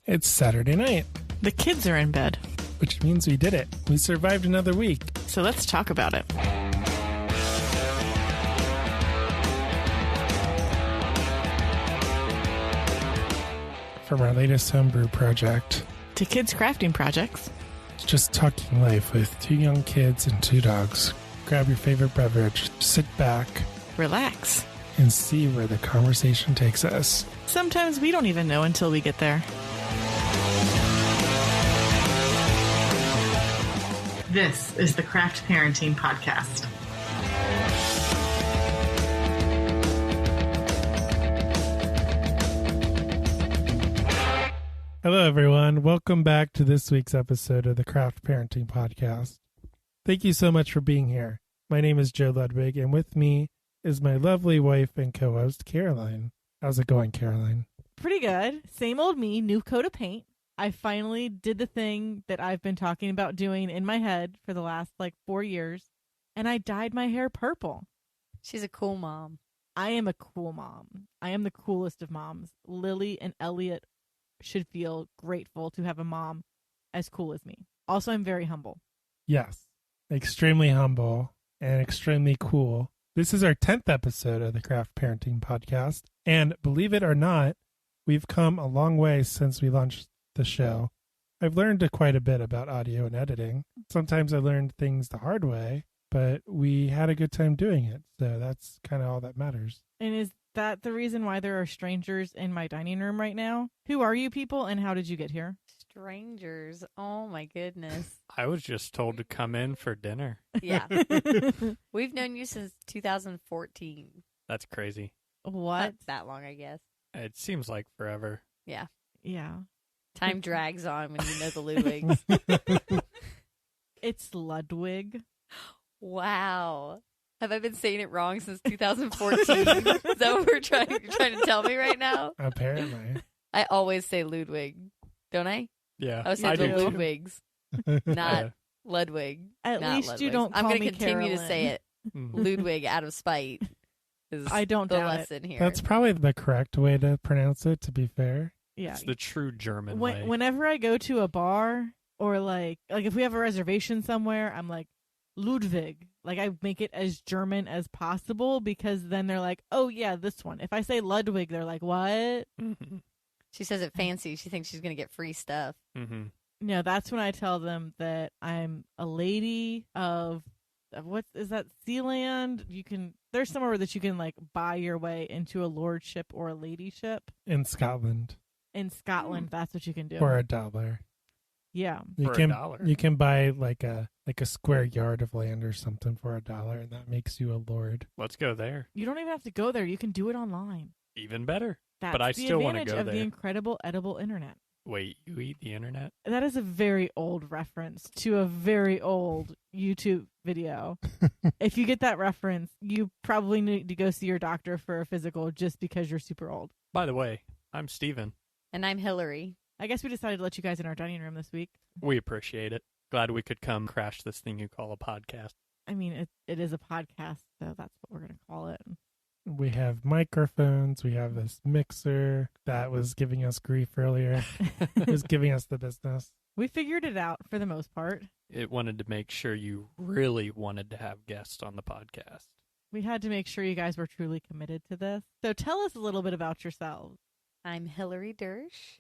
It's Saturday night, The kids are in bed. which means we did it. We survived another week. So let's talk about it. From our latest homebrew project, To kids' crafting projects. it's just talking life with two young kids and two dogs. Grab your favorite beverage, sit back, Relax. and see where the conversation takes us. Sometimes we don't even know until we get there. This is the Craft Parenting Podcast. Hello, everyone. Welcome back to this week's episode of the Craft Parenting Podcast. Thank you so much for being here. My name is Joe Ludwig, and with me is my lovely wife and co-host, Caroline. How's it going, Caroline? Pretty good. Same old me, new coat of paint. I finally did the thing that I've been talking about doing in my head for the last 4 years, and I dyed my hair purple. She's a cool mom. I am a cool mom. I am the coolest of moms. Lily and Elliot should feel grateful to have a mom as cool as me. Also, I'm very humble. Yes, extremely humble and extremely cool. This is our 10th episode of the Craft Parenting Podcast, and believe it or not, we've come a long way since we launched the show. I've learned quite a bit about audio and editing. Sometimes I learned things the hard way, but we had a good time doing it, so that's kind of all that matters. And is that the reason why there are strangers in my dining room right now? Who are you people, and how did you get here? Strangers. Oh, my goodness. I was just told to come in for dinner. Yeah. We've known you since 2014. That's crazy. What? Not that long, I guess. It seems like forever. Yeah. Yeah. Time drags on when you know the Ludwigs. It's Ludwig. Wow. Have I been saying it wrong since 2014? Is that what you're trying to tell me right now? Apparently. I always say Ludwig, don't I? Yeah, I was saying the do too. Ludwigs, not Ludwig. At not least you Ludwigs. don't I'm call gonna me continue to Carolyn. say it. Mhm. Ludwig out of spite is I don't the doubt it. lesson here. That's probably the correct way to pronounce it, to be fair. Yeah. It's the true German way. Whenever I go to a bar or like if we have a reservation somewhere, I'm like Ludwig. I make it as German as possible because then they're like, oh yeah, this one. If I say Ludwig, they're like, what? Mhm. She says it fancy. She thinks she's going to get free stuff. Mhm. No, that's when I tell them that I'm a lady of what is that, Sealand? There's somewhere that you can buy your way into a lordship or a ladyship. In Scotland, In Scotland, that's what you can do. for $1. Yeah. You For can $1. you can buy like a square yard of land or something for $1, and that makes you a lord. Let's go there. You don't even have to go there. You can do it online. Even better. That's But I the still wanna advantage go of the there. incredible edible internet. Wait, you eat the internet? That is a very old reference to a very old YouTube video. If you get that reference, you probably need to go see your doctor for a physical just because you're super old. By the way, I'm Steven. And I'm Hilary. I guess we decided to let you guys in our dining room this week. We appreciate it. Glad we could come crash this thing you call a podcast. I mean, it is a podcast, so that's what we're going to call it. We have microphones. We have this mixer that was giving us grief earlier. It was giving us the business. We figured it out for the most part. It wanted to make sure you really wanted to have guests on the podcast. We had to make sure you guys were truly committed to this. So tell us a little bit about yourselves. I'm Hilary Dursch.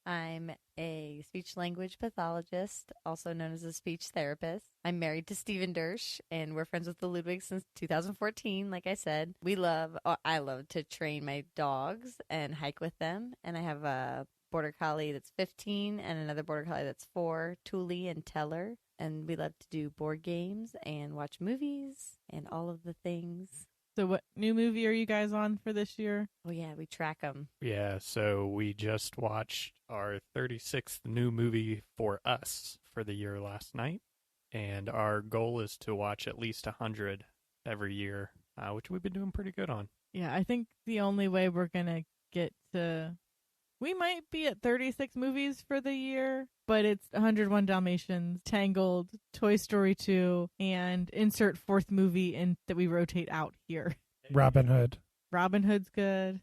I'm a speech-language pathologist, also known as a speech therapist. I'm married to Stephen Dursch, and we're friends with the Ludwigs since 2014, like I said. I love to train my dogs and hike with them, and I have a border collie that's 15 and another border collie that's 4, Thule and Teller, and we love to do board games and watch movies and all of the things. So what new movie are you guys on for this year? Oh, yeah, we track them. Yeah, so we just watched our 36th new movie for us for the year last night. And our goal is to watch at least 100 every year, which we've been doing pretty good on. Yeah, I think the only way we're going to get to... We might be at 36 movies for the year, but it's 101 Dalmatians, Tangled, Toy Story 2, and insert fourth movie that we rotate out here. Robin Hood. Robin Hood's good.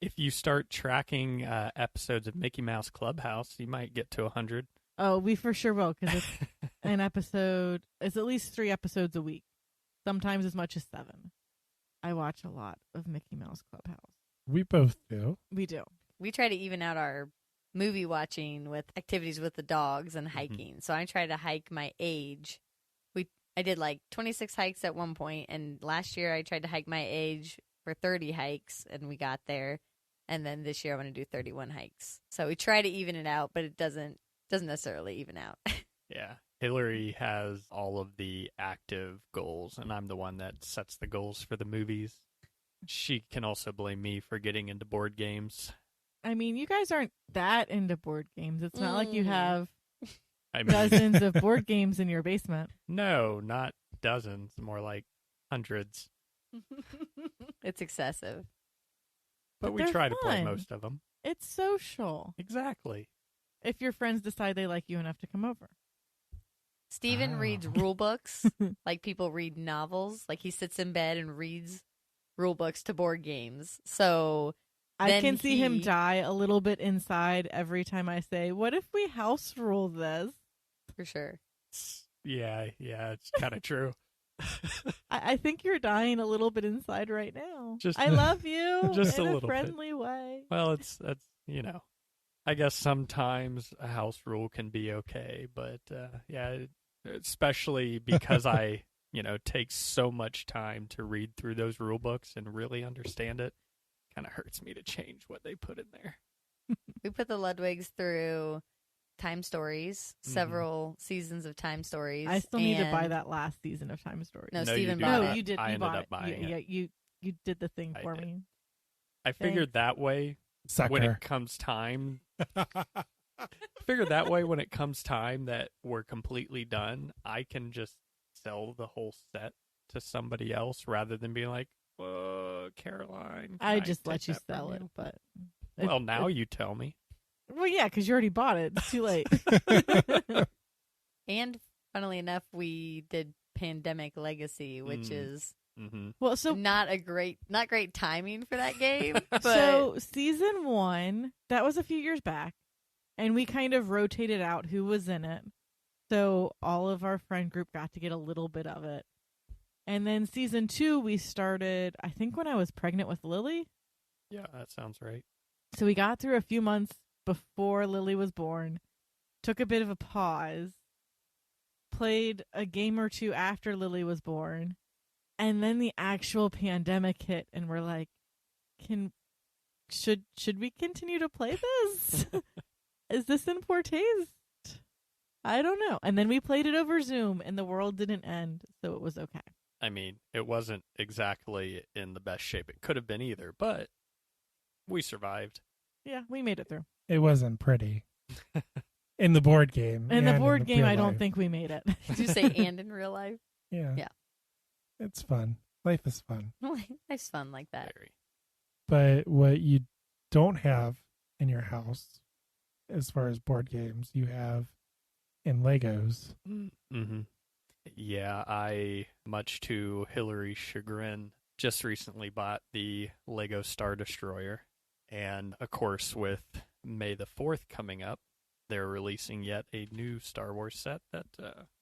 If you start tracking episodes of Mickey Mouse Clubhouse, you might get to 100. Oh, we for sure will, because it's an episode. It's at least 3 episodes a week, sometimes as much as 7. I watch a lot of Mickey Mouse Clubhouse. We both do. We do. We try to even out our movie watching with activities with the dogs and hiking. So I try to hike my age. I did like 26 hikes at one point, and last year I tried to hike my age for 30 hikes, and we got there. And then this year I want to do 31 hikes. So we try to even it out, but it doesn't necessarily even out. Yeah. Hilary has all of the active goals, and I'm the one that sets the goals for the movies. She can also blame me for getting into board games. I mean, you guys aren't that into board games. It's not like you have I mean, dozens of board games in your basement. no, not dozens, more like hundreds. It's excessive. But we they're try to play fun. most of them. It's social. Exactly. If your friends decide they like you enough to come over. Steven Oh. reads rule books like people read novels. Like he sits in bed and reads rule books to board games. So I then can see him he- die a little bit inside every time I say, what if we house rule this? for sure. Yeah, it's kind of true. I think you're dying a little bit inside right now. Just- I love you just in a a little bit. friendly way. Well, that's I guess sometimes a house rule can be okay, but yeah, especially because I take so much time to read through those rule books and really understand it. Kind of hurts me to change what they put in there. We put the Ludwigs through Time Stories, several seasons of Time Stories. I still need to buy and- that last season of Time Stories. No, No, Steven you bought do No, it. not. you did. I You ended bought up it. buying Yeah, it. you did the thing I for did. me. I figured that way when Sucker. it comes time. When it comes time that we're completely done, I can just sell the whole set to somebody else rather than being like, Caroline. can I just take let you that from sell it, you?" but Well, now you tell me. well, yeah, because you already bought it. It's too late. And funnily enough, we did Pandemic Legacy, which is Mm-hmm. Well, so not great timing for that game. But so season 1, that was a few years back, and we kind of rotated out who was in it. So all of our friend group got to get a little bit of it. And then season 2, we started, I think, when I was pregnant with Lily. Yeah, that sounds right. So we got through a few months before Lily was born, took a bit of a pause, played a game or two after Lily was born, and then the actual pandemic hit, and we're like, should we continue to play this? Is this in poor taste? I don't know. And then we played it over Zoom, and the world didn't end, so it was okay. I mean, it wasn't exactly in the best shape it could have been either, but we survived. Yeah, we made it through. It wasn't pretty. In the board game. In the and board game, real I don't life. think we made it. did you say and in real life? Yeah. Yeah. It's fun. Life is fun. Life's fun like that. Very. But what you don't have in your house, as far as board games, you have in Legos. Mm-hmm. Yeah, I, much to Hilary's chagrin, just recently bought the Lego Star Destroyer. And, of course, with May the 4th coming up, they're releasing yet a new Star Wars set that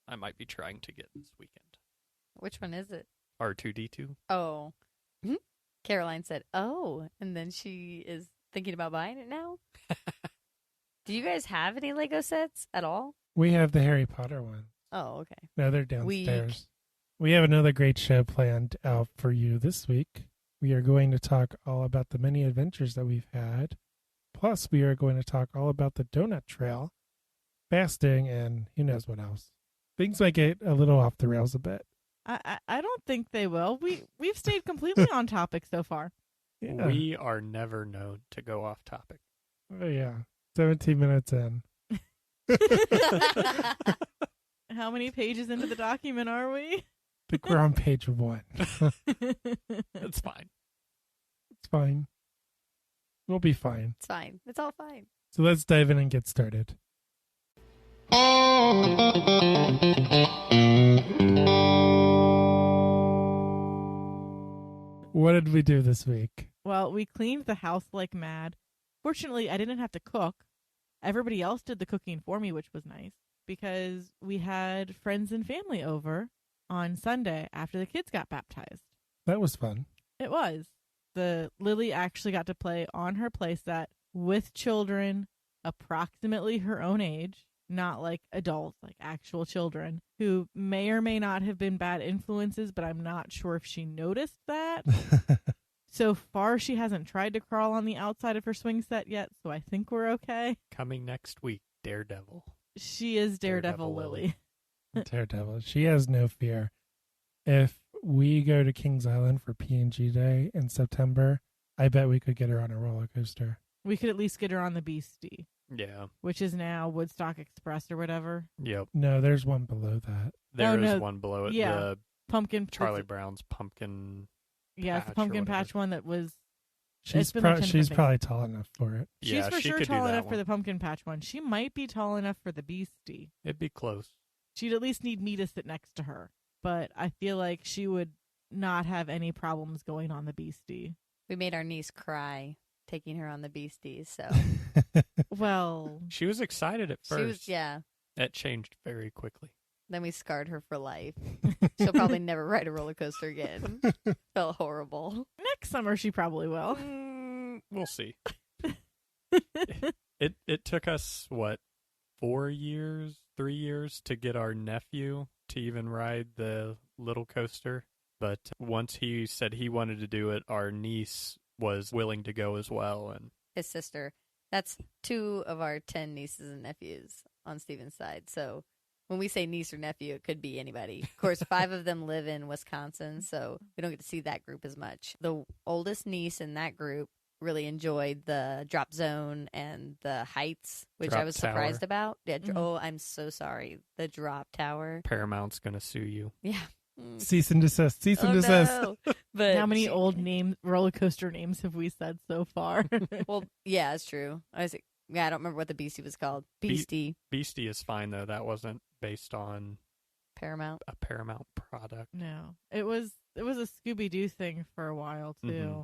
I might be trying to get this weekend. Which one is it? R2-D2. Oh. Caroline said, oh, and then she is thinking about buying it now? Do you guys have any Lego sets at all? We have the Harry Potter one. Oh, okay. No, they're downstairs. We have another great show planned out for you this week. We are going to talk all about the many adventures that we've had. Plus, we are going to talk all about the Donut Trail, fasting, and who knows what else. Things might get a little off the rails a bit. I don't think they will. We've stayed completely on topic so far. Yeah. We are never known to go off topic. Oh, yeah. 17 minutes in. How many pages into the document are we? I think we're on page 1. It's fine. It's fine. We'll be fine. It's fine. It's all fine. So let's dive in and get started. What did we do this week? Well, we cleaned the house like mad. Fortunately, I didn't have to cook. Everybody else did the cooking for me, which was nice because we had friends and family over on Sunday after the kids got baptized. That was fun. It was. Lily actually got to play on her playset with children approximately her own age, not like adults, like actual children who may or may not have been bad influences, but I'm not sure if she noticed that. So far, she hasn't tried to crawl on the outside of her swing set yet, so I think we're okay. Coming next week, Daredevil. She is Daredevil Lily. Daredevil. She has no fear. If we go to Kings Island for P&G Day in September, I bet we could get her on a roller coaster. We could at least get her on the Beastie. Yeah. Which is now Woodstock Express or whatever. Yep. No, there's one below that. There is one below it. Yeah. The Pumpkin. Charlie Brown's pumpkin. Yeah, it's the pumpkin patch one that was. She's probably tall enough for it. She's for sure tall enough for the pumpkin patch one. She might be tall enough for the Beastie. It'd be close. She'd at least need me to sit next to her. But I feel like she would not have any problems going on the Beastie. We made our niece cry taking her on the Beastie, so. Well. She was excited at first. She was, yeah. That changed very quickly. Then we scarred her for life. She'll probably never ride a roller coaster again. Felt horrible. Next summer she probably will. We'll see. It took us, 3 years to get our nephew to even ride the little coaster. But once he said he wanted to do it, our niece was willing to go as well. And his sister. That's 2 of our 10 nieces and nephews on Steven's side. So when we say niece or nephew, it could be anybody. Of course, 5 of them live in Wisconsin, so we don't get to see that group as much. The oldest niece in that group really enjoyed the drop zone and the heights, which drop I was tower. Surprised about. Yeah, Oh, I'm so sorry. The drop tower. Paramount's going to sue you. Yeah. Cease and desist. Cease and desist. No. But how many old roller coaster names have we said so far? Well, yeah, it's true. I don't remember what the Beastie was called. Beastie. Beastie is fine, though. That wasn't based on Paramount. A Paramount product. No. It was a Scooby-Doo thing for a while, too. Mm-hmm.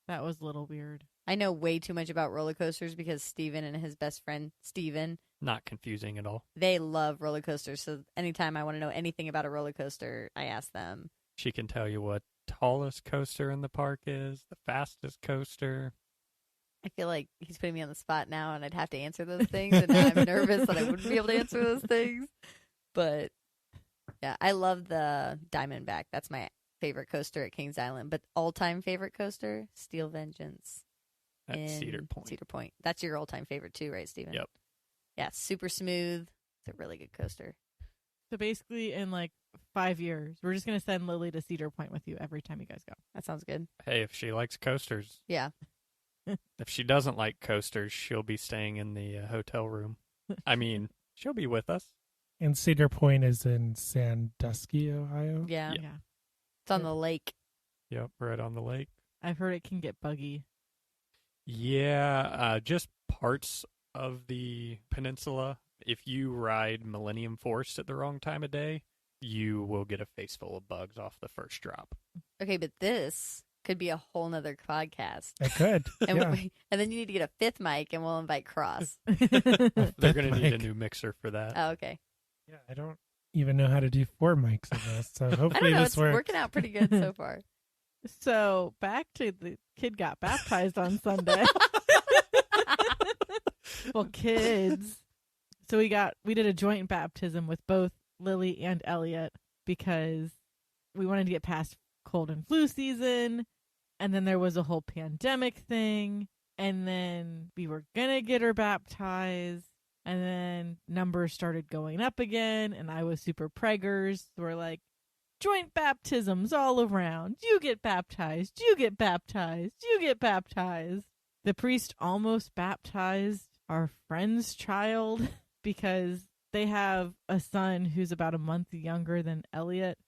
That was a little weird. I know way too much about roller coasters because Steven and his best friend, Steven. Not confusing at all. They love roller coasters, so anytime I want to know anything about a roller coaster, I ask them. She can tell you what tallest coaster in the park is, the fastest coaster. I feel like he's putting me on the spot now, and I'd have to answer those things, and now I'm nervous that I wouldn't be able to answer those things. But, yeah, I love the Diamondback. That's my favorite coaster at Kings Island. But all-time favorite coaster, Steel Vengeance. At in Cedar Point. Cedar Point. That's your all-time favorite too, right, Steven? Yep. Yeah, super smooth. It's a really good coaster. So basically, in 5 years, we're just going to send Lily to Cedar Point with you every time you guys go. That sounds good. Hey, if she likes coasters. Yeah. If she doesn't like coasters, she'll be staying in the hotel room. I mean, she'll be with us. And Cedar Point is in Sandusky, Ohio? Yeah. Yeah. It's on the lake. Yep, right on the lake. I've heard it can get buggy. Yeah, just parts of the peninsula. If you ride Millennium Force at the wrong time of day, you will get a face full of bugs off the first drop. Okay, but this could be a whole nother podcast. It could. And, yeah. And then you need to get a 5th mic, and we'll invite Cross. They're going to need a mic. new mixer for that. Oh, okay. Yeah, I don't even know how to do 4 mics in this, so I don't hopefully know. this It's works. working out pretty good so far. So back to the kid got baptized on Sunday. Well, kids. So we did a joint baptism with both Lily and Elliot because we wanted to get past cold and flu season. And then there was a whole pandemic thing. And then we were going to get her baptized. And then numbers started going up again. And I was super preggers. So we're like, joint baptisms all around. You get baptized. You get baptized. You get baptized. The priest almost baptized our friend's child because they have a son who's about a month younger than Elliot.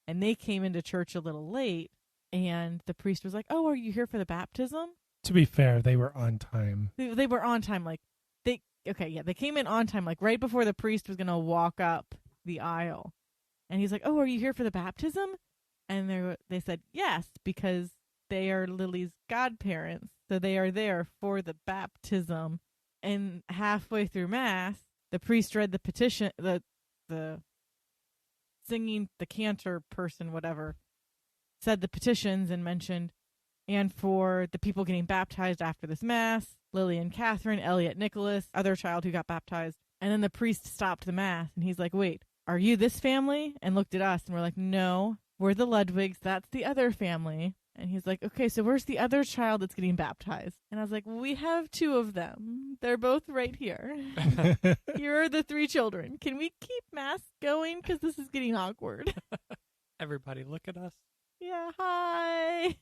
And they came into church a little late. And the priest was like, "Oh, are you here for the baptism?" To be fair, they were on time. They were on time. They came in on time, right before the priest was going to walk up the aisle. And he's like, "Oh, are you here for the baptism?" And they said yes, because they are Lily's godparents, so they are there for the baptism. And halfway through Mass, the priest read the petition, the singing, the cantor person, whatever, said the petitions and mentioned, and for the people getting baptized after this Mass, Lily and Catherine, Elliot, Nicholas, other child who got baptized. And then the priest stopped the Mass, and he's like, wait, are you this family? And looked at us, and we're like, no, we're the Ludwigs. That's the other family. And he's like, okay, so where's the other child that's getting baptized? And I was like, we have 2 of them. They're both right here. Here are the 3 children. Can we keep Mass going? Because this is getting awkward. Everybody look at us. Yeah, hi.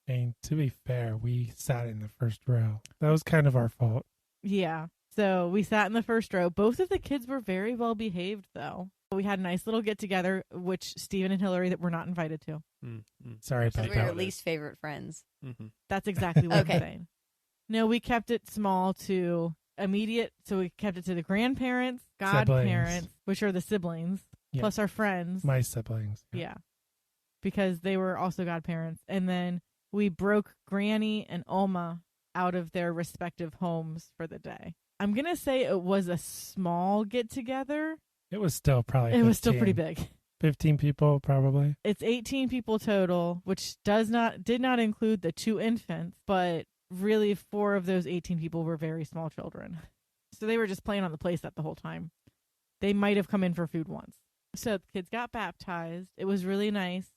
And to be fair, we sat in the first row. That was kind of our fault. Yeah. So we sat in the first row. Both of the kids were very well behaved, though. We had a nice little get together, which Stephen and Hilary that were not invited to. Sorry about We're your that. least favorite friends. Mm-hmm. That's exactly what Okay. I'm saying. No, we kept it small to immediate. So we kept it to the grandparents, godparents, which are the siblings, Yeah. plus our friends. My siblings. Yeah. Because they were also godparents. And then we broke Granny and Oma out of their respective homes for the day. I'm going to say it was a small get-together. It was still probably 15. It was still pretty big. 15 people, probably. It's 18 people total, which did not include the 2 infants, but really 4 of those 18 people were very small children. So they were just playing on the playset the whole time. They might have come in for food once. So the kids got baptized. It was really nice.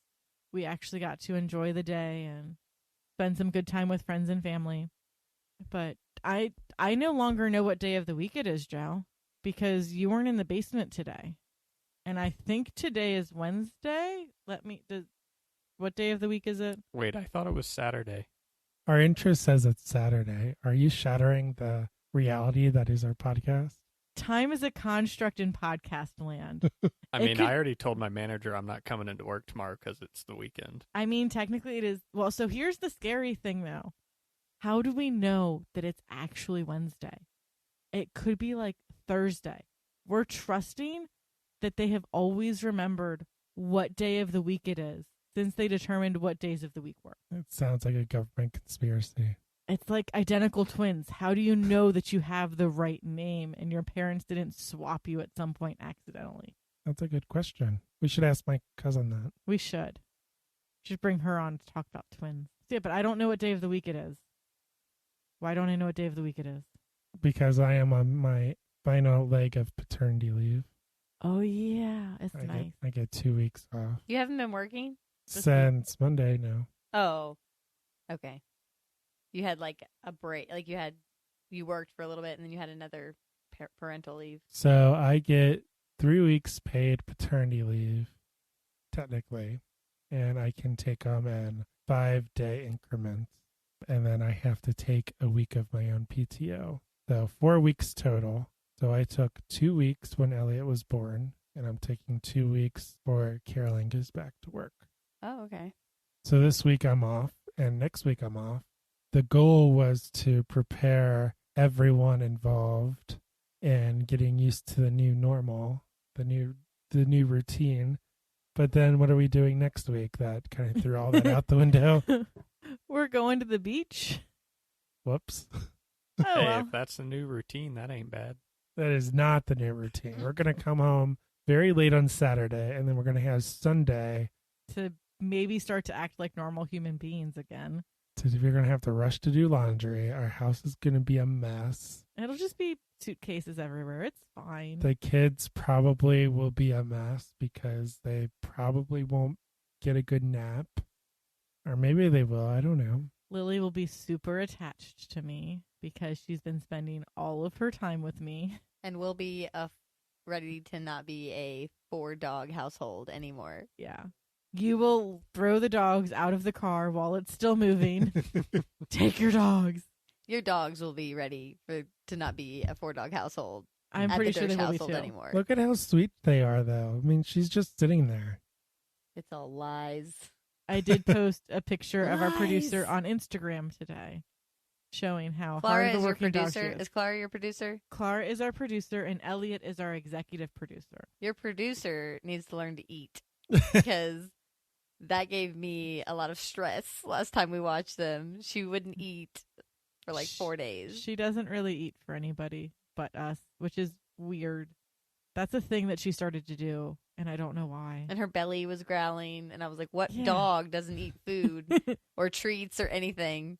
We actually got to enjoy the day and spend some good time with friends and family. But I no longer know what day of the week it is, Joe, because you weren't in the basement today. And I think today is Wednesday. What day of the week is it? Wait, I thought it was Saturday. Our intro says it's Saturday. Are you shattering the reality that is our podcast? Time is a construct in podcast land. I mean, I already told my manager I'm not coming into work tomorrow because it's the weekend. I mean, technically it is. Well, so here's the scary thing, though. How do we know that it's actually Wednesday? It could be like Thursday. We're trusting that they have always remembered what day of the week it is since they determined what days of the week were. It sounds like a government conspiracy. It's like identical twins. How do you know that you have the right name and your parents didn't swap you at some point accidentally? That's a good question. We should ask my cousin that. We should. Bring her on to talk about twins. Yeah, but I don't know what day of the week it is. Why don't I know what day of the week it is? Because I am on my final leg of paternity leave. Oh, yeah. It's nice. I get 2 weeks off. You haven't been working? Since Monday, no. Oh, okay. You had like a break, like you worked for a little bit and then you had another parental leave. So I get 3 weeks paid paternity leave, technically, and I can take them in 5-day increments. And then I have to take a week of my own PTO. So 4 weeks total. So I took 2 weeks when Elliot was born, and I'm taking 2 weeks before Caroline goes back to work. Oh, okay. So this week I'm off, and next week I'm off. The goal was to prepare everyone involved in getting used to the new normal, the new routine. But then what are we doing next week? That kind of threw all that out the window. We're going to the beach. Whoops. Oh, Hey, well. if that's the new routine, that ain't bad. That is not the new routine. We're going to come home very late on Saturday, and then we're going to have Sunday. To maybe start to act like normal human beings again. So we're going to have to rush to do laundry. Our house is going to be a mess. It'll just be suitcases everywhere. It's fine. The kids probably will be a mess because they probably won't get a good nap. Or maybe they will. I don't know. Lily will be super attached to me because she's been spending all of her time with me. And we'll be ready to not be a 4-dog household anymore. Yeah. You will throw the dogs out of the car while it's still moving. Take your dogs. Your dogs will be ready to not be a 4-dog household. I'm at pretty the sure they Dursch will be household too. anymore. Look at how sweet they are, though. I mean, she's just sitting there. It's all lies. I did post a picture of our Lies. producer on Instagram today, showing how Clara hard is the your working dog she producer. is. Is Clara your producer? Clara is our producer, and Elliot is our executive producer. Your producer needs to learn to eat because that gave me a lot of stress last time we watched them. She wouldn't eat for like 4 days. She doesn't really eat for anybody but us, which is weird. That's a thing that she started to do, and I don't know why. And her belly was growling, and I was like, what Yeah. dog doesn't eat food or treats or anything?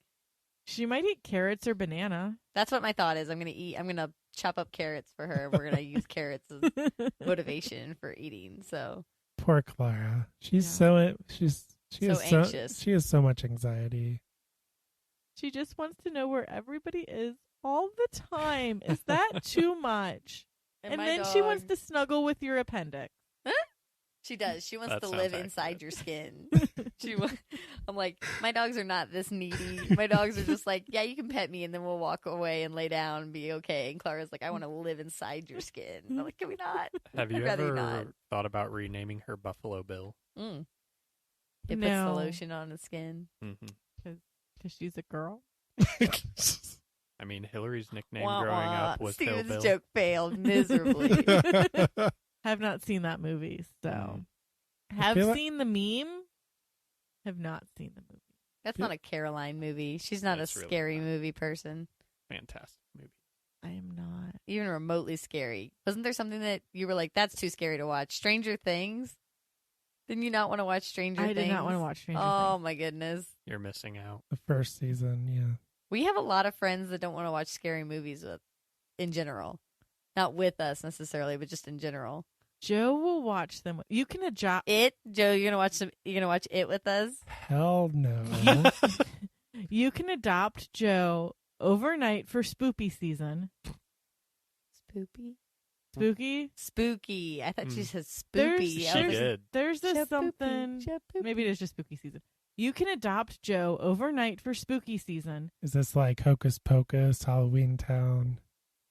She might eat carrots or banana. That's what my thought is. I'm going to chop up carrots for her. We're going to use carrots as motivation for eating. So Poor Clara. She's Yeah. she So is anxious. She has so much anxiety. She just wants to know where everybody is all the time. Is that too much? And my then she dog- wants to snuggle with your appendix. She does. She wants That to sounds live accurate. inside your skin. I'm like, my dogs are not this needy. My dogs are just like, yeah, you can pet me, and then we'll walk away and lay down and be okay. And Clara's like, I want to live inside your skin. I'm like, can we not? Have you I'd rather ever not. thought about renaming her Buffalo Bill? It puts the No. lotion on the skin. Mm-hmm. Because she's a girl. I mean, Hillary's nickname Wah, growing wah. up was Steven's Hillbill. joke failed miserably. Have not seen that movie, so Mm. have feel like- seen the meme. Have not seen the movie. That's not a Caroline movie. She's not That's a really scary not. movie person. Fantastic movie. I am not. Even remotely scary. Wasn't there something that you were like, that's too scary to watch? Stranger Things? Didn't you not want to watch Stranger I Things? did not want to watch Stranger Oh Things. my goodness. You're missing out. The first season, yeah. We have a lot of friends that don't want to watch scary movies in general. Not with us necessarily, but just in general. Joe will watch them. You can adjust. Joe, you're gonna watch it with us? Hell no. You can adopt Joe overnight for spoopy season. Spooky. I thought she said There's- spoopy. She I was like, did. There's this "Shapoopy, something. shapoopy." Maybe it is just spooky season. You can adopt Joe overnight for spooky season. Is this like Hocus Pocus, Halloween Town?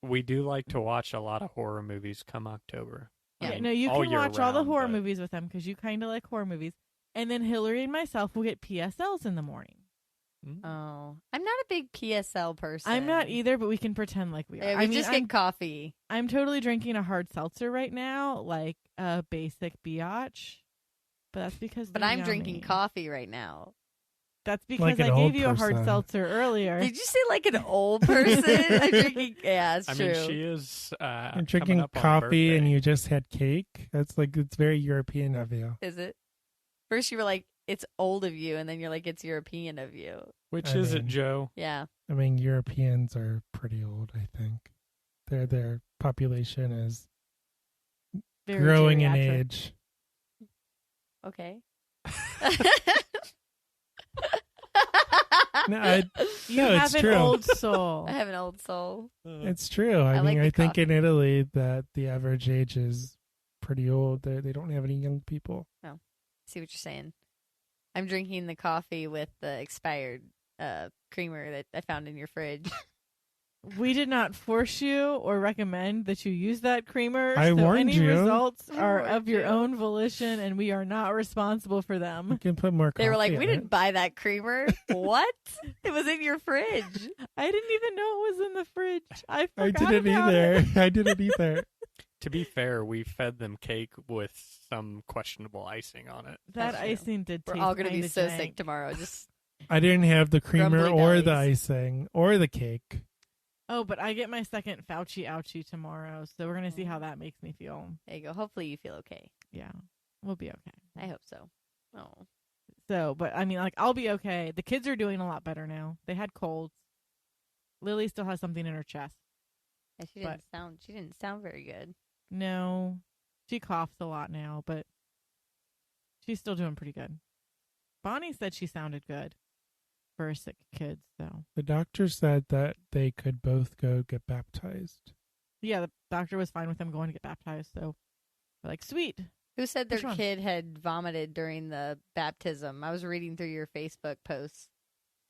We do like to watch a lot of horror movies come October. I Yeah. mean, No, you all can year watch all the round, horror but movies with them because you kind of like horror movies. And then Hillary and myself will get PSLs in the morning. Oh, I'm not a big PSL person. I'm not either, but we can pretend like we are. Yeah, we just get coffee. I'm totally drinking a hard seltzer right now, like a basic biatch. But that's because. But they're I'm drinking yummy. coffee right now. That's because Like an I old gave you a hard person. seltzer earlier. Did you say like an old person? I'm drinking. Yeah, it's I true. mean, she is. You're coming drinking up on coffee and birthday. you just had cake? That's like, it's very European of you. Is it? First you were like, it's old of you, and then you're like, it's European of you. Which I is it, mean- Joe? Yeah. I mean, Europeans are pretty old, I think. Their population is Very growing in geriatric. age. Okay. No, You No, have it's an true. old soul. I have an old soul. It's true. I I mean, like the I think coffee. in Italy that the average age is pretty old. They don't have any young people. See what you're saying. I'm drinking the coffee with the expired creamer that I found in your fridge. We did not force you or recommend that you use that creamer. I so warned any you. results I are warned of your you. own volition, and we are not responsible for You them. can put more coffee They were like, in we it. didn't buy that creamer. What? It was in your fridge. I didn't even know it was in the fridge. I I forgot didn't about either. it. I didn't either. To be fair, we fed them cake with some questionable icing on it. That That's true. icing did We're taste all going to be kinda so jank. sick tomorrow. Just I didn't have the creamer Grumbly or the bellies. icing or the cake. Oh, but I get my second Fauci ouchie tomorrow, so we're going to see how that makes me feel. there you go. Hopefully you feel okay. Yeah, we'll be okay. I hope so. Oh, So, but I mean, like, I'll be okay. The kids are doing a lot better now. They had colds. Lily still has something in her chest. and she didn't sound very good. No, she coughs a lot now, but she's still doing pretty good. Bonnie said she sounded good for a sick kid, so. The doctor said that they could both go get baptized. Yeah, the doctor was fine with them going to get baptized, so we're like, sweet. Who said their Which one? kid had vomited during the baptism? I was reading through your Facebook posts.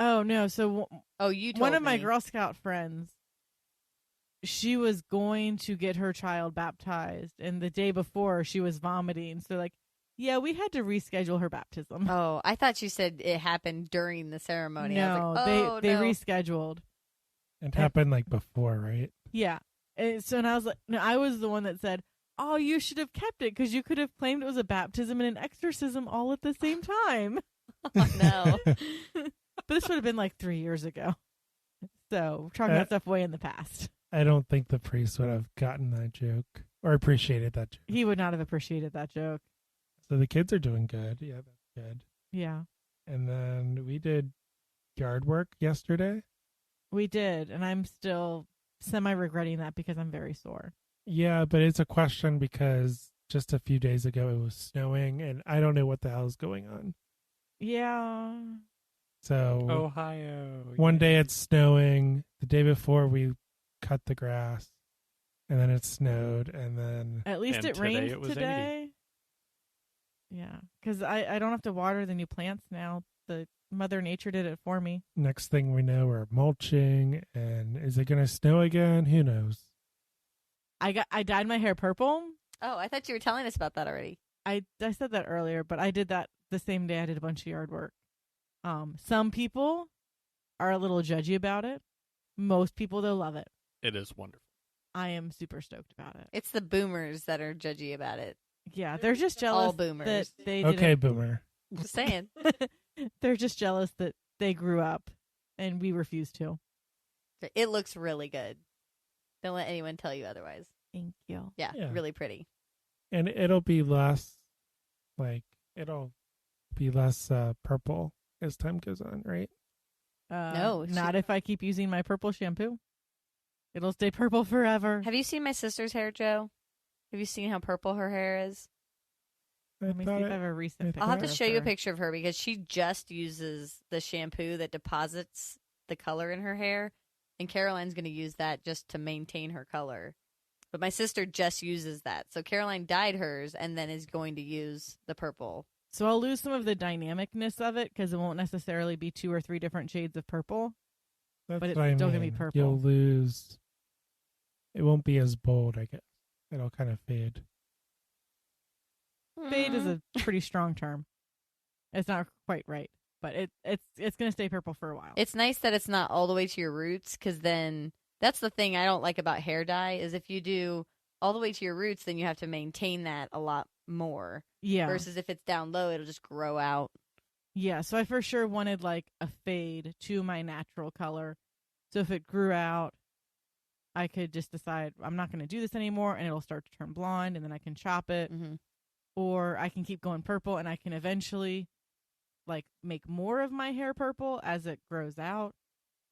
Oh, no, so Oh, you told one of me. my Girl Scout friends, she was going to get her child baptized, and the day before she was vomiting. So, like, yeah, we had to reschedule her baptism. Oh, I thought you said it happened during the ceremony. I No, was like, oh, they no. rescheduled. It happened like before, right? Yeah. And I was like, no, I was the one that said, Oh, you should have kept it because you could have claimed it was a baptism and an exorcism all at the same time. Oh, no. But this would have been like 3 years ago. So, chalking that stuff way in the past. I don't think the priest would have gotten that joke or appreciated that joke. He would not have appreciated that joke. So the kids are doing good. Yeah, that's good. Yeah. And then we did yard work yesterday. We did. And I'm still semi-regretting that because I'm very sore. Yeah, but it's a question because just a few days ago it was snowing and I don't know what the hell is going on. Yeah. So Ohio. one day it's snowing. The day before we cut the grass. And then it snowed. And then At least And it today rained it was 80. today. Yeah. Because I don't have to water the new plants now. The Mother Nature did it for me. next thing we know, we're mulching. And is it going to snow again? Who knows? I dyed my hair purple. Oh, I thought you were telling us about that already. I said that earlier, but I did that the same day I did a bunch of yard work. Some people are a little judgy about it. Most people, they'll love it. It is wonderful. I am super stoked about it. It's the boomers that are judgy about it. Yeah, they're just jealous All boomers. that they Okay, didn't. boomer. Just saying. They're just jealous that they grew up and we refuse to. It looks really good. Don't let anyone tell you otherwise. Thank you. Yeah, Yeah. really pretty. And it'll be less, purple as time goes on, right? No, not if I keep using my purple shampoo. It'll stay purple forever. Have you seen my sister's hair, Joe? Have you seen how purple her hair is? Let me see if I have a recent picture. I'll have to of show you a her. picture of her because she just uses the shampoo that deposits the color in her hair. And Caroline's going to use that just to maintain her color. But my sister just uses that. So Caroline dyed hers and then is going to use the purple. So I'll lose some of the dynamicness of it because it won't necessarily be 2 or 3 different shades of purple. That's But it's what I still gonna mean. be purple. You'll lose. It won't be as bold, I guess. It'll kind of fade. Fade is a pretty strong term. It's not quite right, but it's going to stay purple for a while. It's nice that it's not all the way to your roots because then that's the thing I don't like about hair dye is if you do all the way to your roots, then you have to maintain that a lot more. Yeah. Versus if it's down low, it'll just grow out. Yeah, so I for sure wanted like a fade to my natural color. So if it grew out, I could just decide I'm not going to do this anymore and it'll start to turn blonde and then I can chop it. Mm-hmm. Or I can keep going purple and I can eventually like make more of my hair purple as it grows out.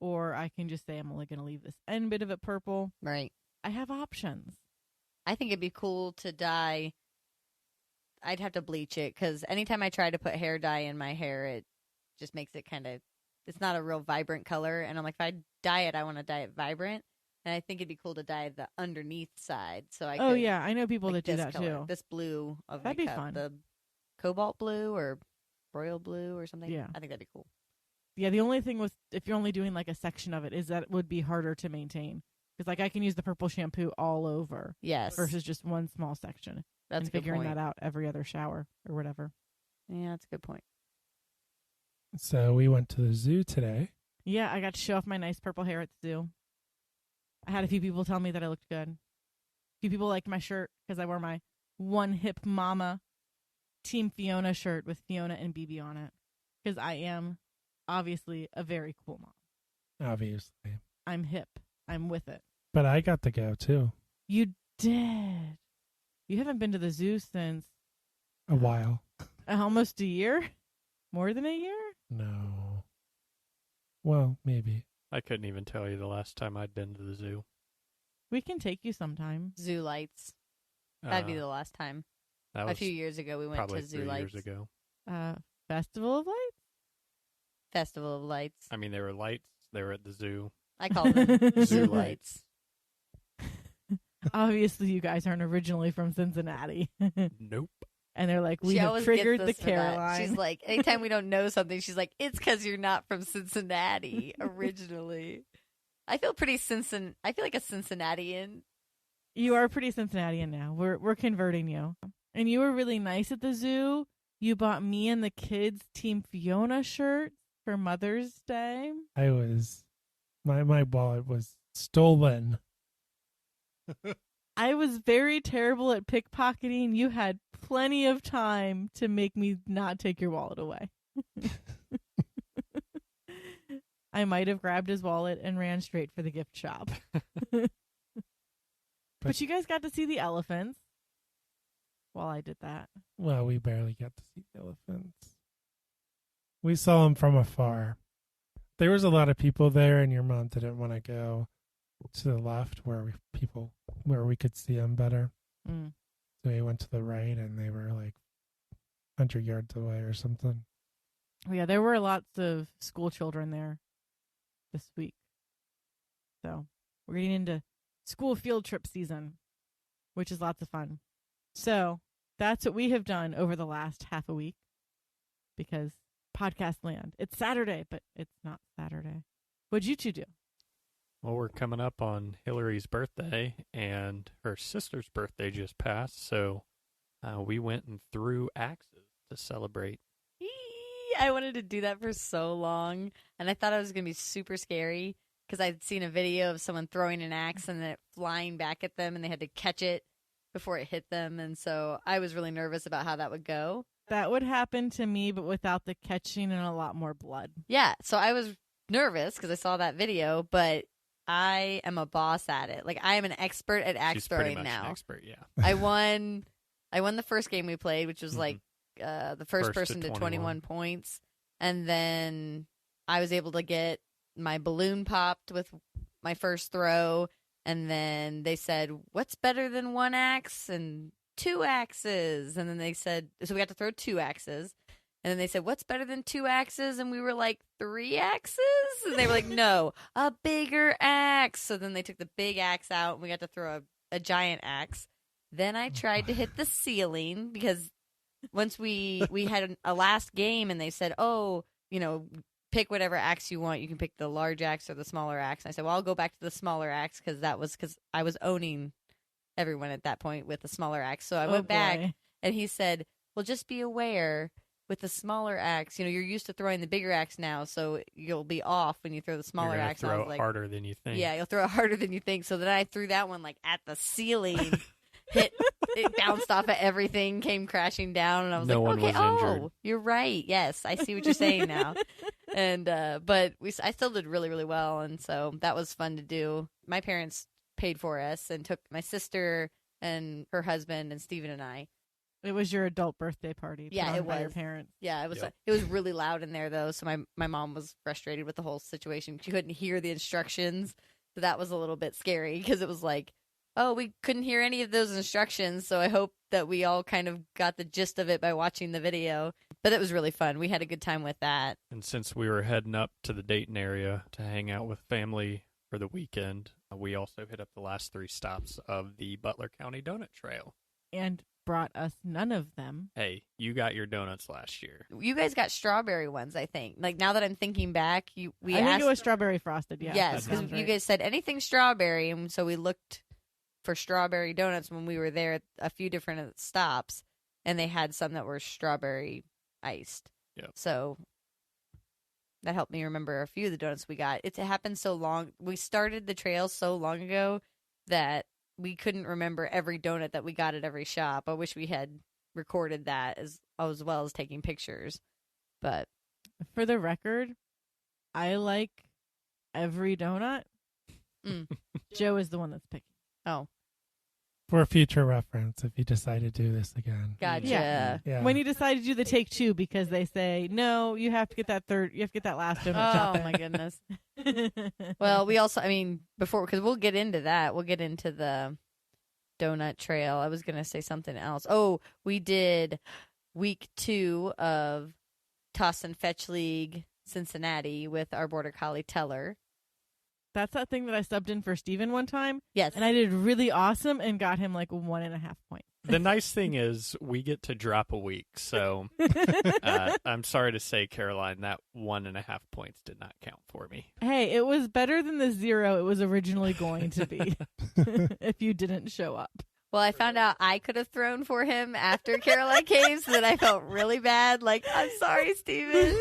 Or I can just say I'm only going to leave this end bit of it purple. Right. I have options. I think it'd be cool to dye. I'd have to bleach it because anytime I try to put hair dye in my hair, it just makes it kind of, it's not a real vibrant color. And I'm like, if I dye it, I want to dye it vibrant. And I think it'd be cool to dye the underneath side. So I Oh, could, yeah. I know people like that do this that color, too. This blue of That'd my be cup, fun. the cobalt blue or royal blue or something. Yeah. I think that'd be cool. Yeah, the only thing with if you're only doing like a section of it is that it would be harder to maintain. Because like I can use the purple shampoo all over Yes. versus just one small section. That's and a good figuring point. that out every other shower or whatever. Yeah, that's a good point. So we went to the zoo today. Yeah, I got to show off my nice purple hair at the zoo. I had a few people tell me that I looked good. A few people liked my shirt because I wore my One Hip Mama Team Fiona shirt with Fiona and BB on it. Because I am obviously a very cool mom. Obviously. I'm hip. I'm with it. But I got to go too. You did. You haven't been to the zoo since A while. almost a year? More than a year? No. Well, maybe. I couldn't even tell you the last time I'd been to the zoo. We can take you sometime. Zoo lights. That'd be Uh, the last time. that A was few years ago, we went probably to Zoo 3 Lights. years ago. Festival of Lights? Festival of Lights. I mean, they were lights. They were at the zoo. I call them Zoo Zoo Lights. Lights. Obviously, you guys aren't originally from Cincinnati. Nope. And they're like, we She have always triggered the gets us for that. Caroline. She's like, anytime we don't know something, she's like, it's because you're not from Cincinnati originally. I feel pretty I feel like a Cincinnatian. You are pretty Cincinnatian now. We're converting you. And you were really nice at the zoo. You bought me and the kids Team Fiona shirts for Mother's Day. I was my wallet was stolen. I was very terrible at pickpocketing. You had plenty of time to make me not take your wallet away. I might have grabbed his wallet and ran straight for the gift shop. But you guys got to see the elephants while I did that. Well, we barely got to see the elephants. We saw them from afar. There was a lot of people there, and your mom didn't want to go to the left where we could see them better. Mm. So we went to the right, and they were like 100 yards away or something. Yeah, there were lots of school children there this week. So we're getting into school field trip season, which is lots of fun. So that's what we have done over the last half a week because podcast land. It's Saturday, but it's not Saturday. What'd you two do? Well, we're coming up on Hilary's birthday, and her sister's birthday just passed, so we went and threw axes to celebrate. I wanted to do that for so long, and I thought it was going to be super scary because I'd seen a video of someone throwing an axe and it flying back at them, and they had to catch it before it hit them, and so I was really nervous about how that would go. That would happen to me, but without the catching and a lot more blood. Yeah, so I was nervous because I saw that video, but I am a boss at it. Like, I am an expert at axe She's pretty throwing much now. an expert, yeah. I won the first game we played, which was like the first person to 21 points. And then I was able to get my balloon popped with my first throw. And then they said, what's better than one axe? And 2 axes. And then they said, so we got to throw 2 axes. And then they said, what's better than 2 axes? And we were like, 3 axes? And they were like, no, a bigger axe. So then they took the big axe out, and we got to throw a giant axe. Then I tried to hit the ceiling because once we had a last game, and they said, oh, pick whatever axe you want. You can pick the large axe or the smaller axe. And I said, well, I'll go back to the smaller axe because I was owning everyone at that point with the smaller axe. So I went back, and he said, well, just be aware. With the smaller axe, you're used to throwing the bigger axe now, so you'll be off when you throw the smaller axe. Throw it harder than you think. Yeah, you'll throw it harder than you think. So then I threw that one like at the ceiling, it bounced off of everything, came crashing down, and I was like, okay, you're right. Yes, I see what you're saying now. And but I still did really, really well, and so that was fun to do. My parents paid for us and took my sister and her husband and Steven and I. It was your adult birthday party. Yeah, it was. By your parents. Yeah, it was. Yep. It was really loud in there, though, so my mom was frustrated with the whole situation. She couldn't hear the instructions, so that was a little bit scary because it was like, oh, we couldn't hear any of those instructions, so I hope that we all kind of got the gist of it by watching the video. But it was really fun. We had a good time with that. And since we were heading up to the Dayton area to hang out with family for the weekend, we also hit up the last 3 stops of the Butler County Donut Trail. And brought us none of them. Hey, you got your donuts last year. You guys got strawberry ones, I think. Like, now that I'm thinking back, I think it was strawberry frosted, yeah. Yes, because you guys said anything strawberry, and so we looked for strawberry donuts when we were there at a few different stops, and they had some that were strawberry iced. Yep. So that helped me remember a few of the donuts we got. It happened so long. We started the trail so long ago that we couldn't remember every donut that we got at every shop. I wish we had recorded that as well as taking pictures. But for the record, I like every donut. Joe is the one that's picking. Oh. For future reference, if you decide to do this again. Gotcha. Yeah. When you decide to do the take 2 because they say, no, you have to get that last donut shop. Oh, my goodness. Well, we also, because we'll get into that. We'll get into the Donut Trail. I was going to say something else. Oh, we did week 2 of Toss and Fetch League Cincinnati with our Border Collie Teller. That's that thing that I subbed in for Steven one time. Yes. And I did really awesome and got him like 1.5 points. The nice thing is we get to drop a week. So I'm sorry to say, Caroline, that 1.5 points did not count for me. Hey, it was better than the 0 it was originally going to be if you didn't show up. Well, I found out I could have thrown for him after Caroline came, so that I felt really bad. Like, I'm sorry, Steven.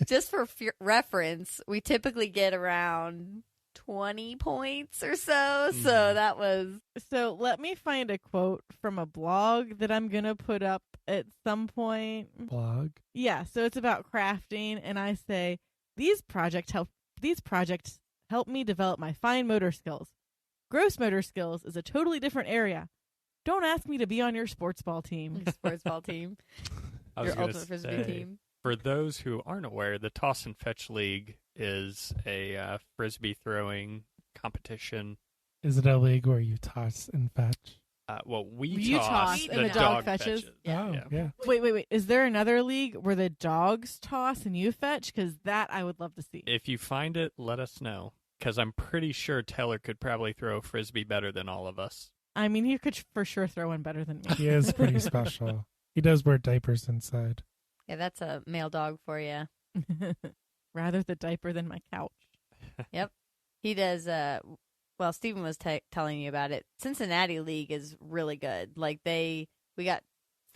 Just for reference, we typically get around 20 points or so. So that was... So let me find a quote from a blog that I'm going to put up at some point. Blog? Yeah, so it's about crafting, and I say, these projects help me develop my fine motor skills. Gross motor skills is a totally different area. Don't ask me to be on your sports ball team. Sports ball team. I was Your gonna ultimate frisbee say, team. For those who aren't aware, the Toss and Fetch League is a frisbee throwing competition. Is it a league where you toss and fetch? You toss and the dog fetches. Yeah. Yeah. Wait. Is there another league where the dogs toss and you fetch? Because that I would love to see. If you find it, let us know. Because I'm pretty sure Taylor could probably throw a frisbee better than all of us. I mean, he could for sure throw one better than me. He is pretty special. He does wear diapers inside. Yeah, that's a male dog for you. Rather the diaper than my couch. Yep. He does, well, Stephen was telling you about it. Cincinnati League is really good. Like we got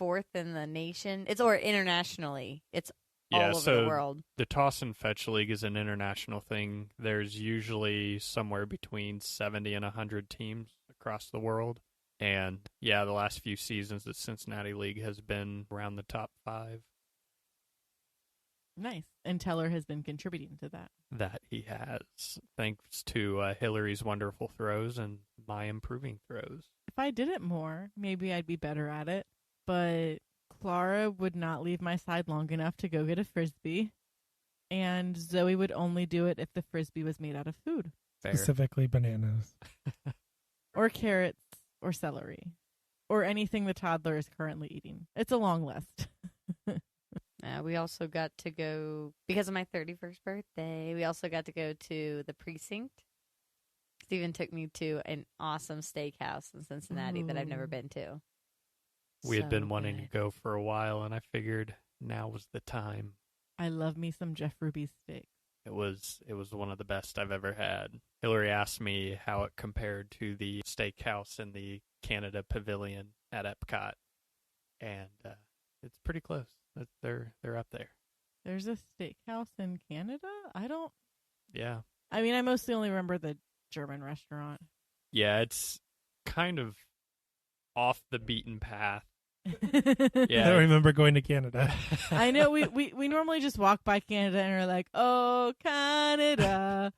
4th in the nation. Or internationally. It's all over the world. The Toss and Fetch League is an international thing. There's usually somewhere between 70 and 100 teams across the world. And yeah, the last few seasons, the Cincinnati League has been around the top 5. Nice. And Teller has been contributing to that. That he has, thanks to Hilary's wonderful throws and my improving throws. If I did it more, maybe I'd be better at it. But Clara would not leave my side long enough to go get a frisbee. And Zoe would only do it if the frisbee was made out of food. Fair. Specifically bananas. Or carrots, or celery. Or anything the toddler is currently eating. It's a long list. We also got to go, because of my 31st birthday, we also got to go to the precinct. Stephen took me to an awesome steakhouse in Cincinnati that I've never been to. We had been wanting to go for a while, and I figured now was the time. I love me some Jeff Ruby's steak. It was one of the best I've ever had. Hilary asked me how it compared to the steakhouse in the Canada Pavilion at Epcot, and it's pretty close. They're up there. There's a steakhouse in Canada? Yeah. I mean, I mostly only remember the German restaurant. Yeah, it's kind of off the beaten path. I don't remember going to Canada. I know we normally just walk by Canada and are like, oh, Canada.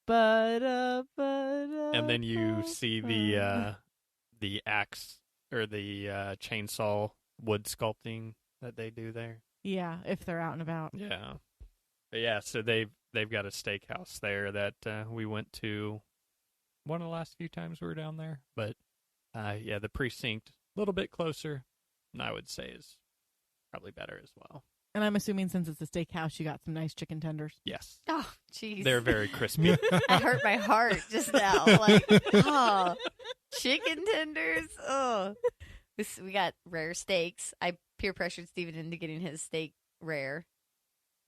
And then you see the axe or the chainsaw wood sculpting that they do there. Yeah, if they're out and about. Yeah. But yeah, so they've got a steakhouse there that we went to one of the last few times we were down there. But yeah, the precinct, a little bit closer, and I would say is probably better as well. And I'm assuming since it's a steakhouse, you got some nice chicken tenders. Yes. Oh, jeez. They're very crispy. That hurt my heart just now. Like, oh, chicken tenders. Oh, we got rare steaks. I peer pressured Steven into getting his steak rare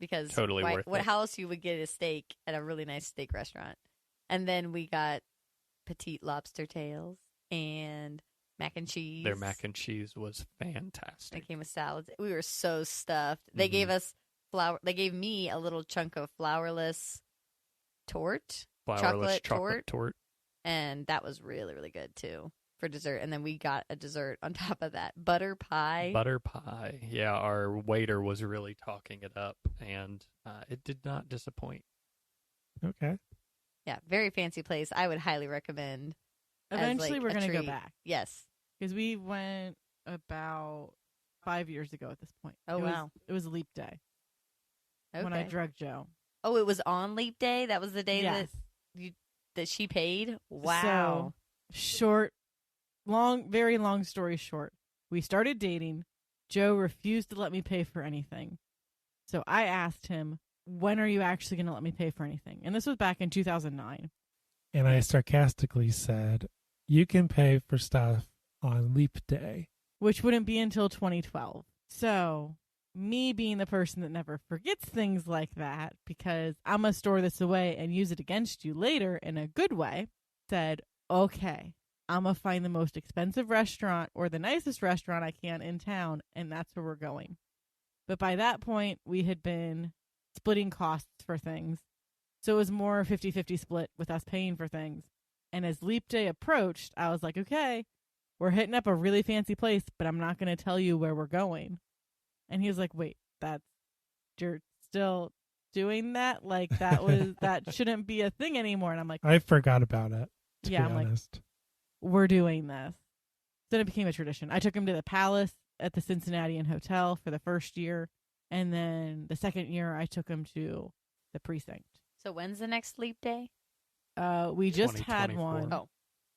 because totally worth it. How else you would get a steak at a really nice steak restaurant? And then we got petite lobster tails and mac and cheese. Their mac and cheese was fantastic. It came with salads. We were so stuffed. They gave us flour. They gave me a little chunk of flourless chocolate tort, and that was really, really good too for dessert. And then we got a dessert on top of that, butter pie. Yeah, our waiter was really talking it up, and it did not disappoint. Okay. Yeah, very fancy place. I would highly recommend. Eventually, we're going to go back. Yes. Because we went about 5 years ago at this point. Oh, wow. It was Leap Day. Okay. When I drugged Joe. Oh, it was on Leap Day? That was the day that she paid? Wow. So, very long story short. We started dating. Joe refused to let me pay for anything. So I asked him, when are you actually going to let me pay for anything? And this was back in 2009. And I sarcastically said, you can pay for stuff on Leap Day. Which wouldn't be until 2012. So, me being the person that never forgets things like that, because I'm going to store this away and use it against you later in a good way, said, okay, I'm going to find the most expensive restaurant or the nicest restaurant I can in town, and that's where we're going. But by that point, we had been splitting costs for things. So it was more a 50-50 split with us paying for things. And as leap day approached, I was like, okay, we're hitting up a really fancy place, but I'm not going to tell you where we're going. And he was like, wait, you're still doing that? Like that shouldn't be a thing anymore. And I'm like, I forgot about it. yeah, I'm honest. like, we're doing this. Then it became a tradition. I took him to the Palace at the Cincinnati Hotel for the first year. And then the second year, I took him to the precinct. So when's the next leap day? We just had 2024. one. Oh.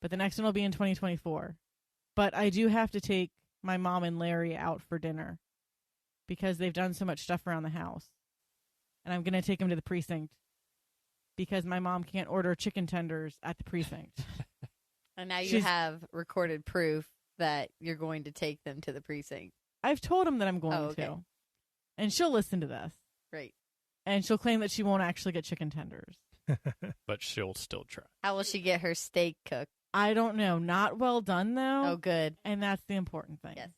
But the next one will be in 2024. But I do have to take my mom and Larry out for dinner because they've done so much stuff around the house. And I'm going to take them to the precinct because my mom can't order chicken tenders at the precinct. And now you have recorded proof that you're going to take them to the precinct. I've told him that I'm going to. And she'll listen to this. Great. And she'll claim that she won't actually get chicken tenders. But she'll still try. How will she get her steak cooked? I don't know. Not well done, though. Oh, good. And that's the important thing. Yes.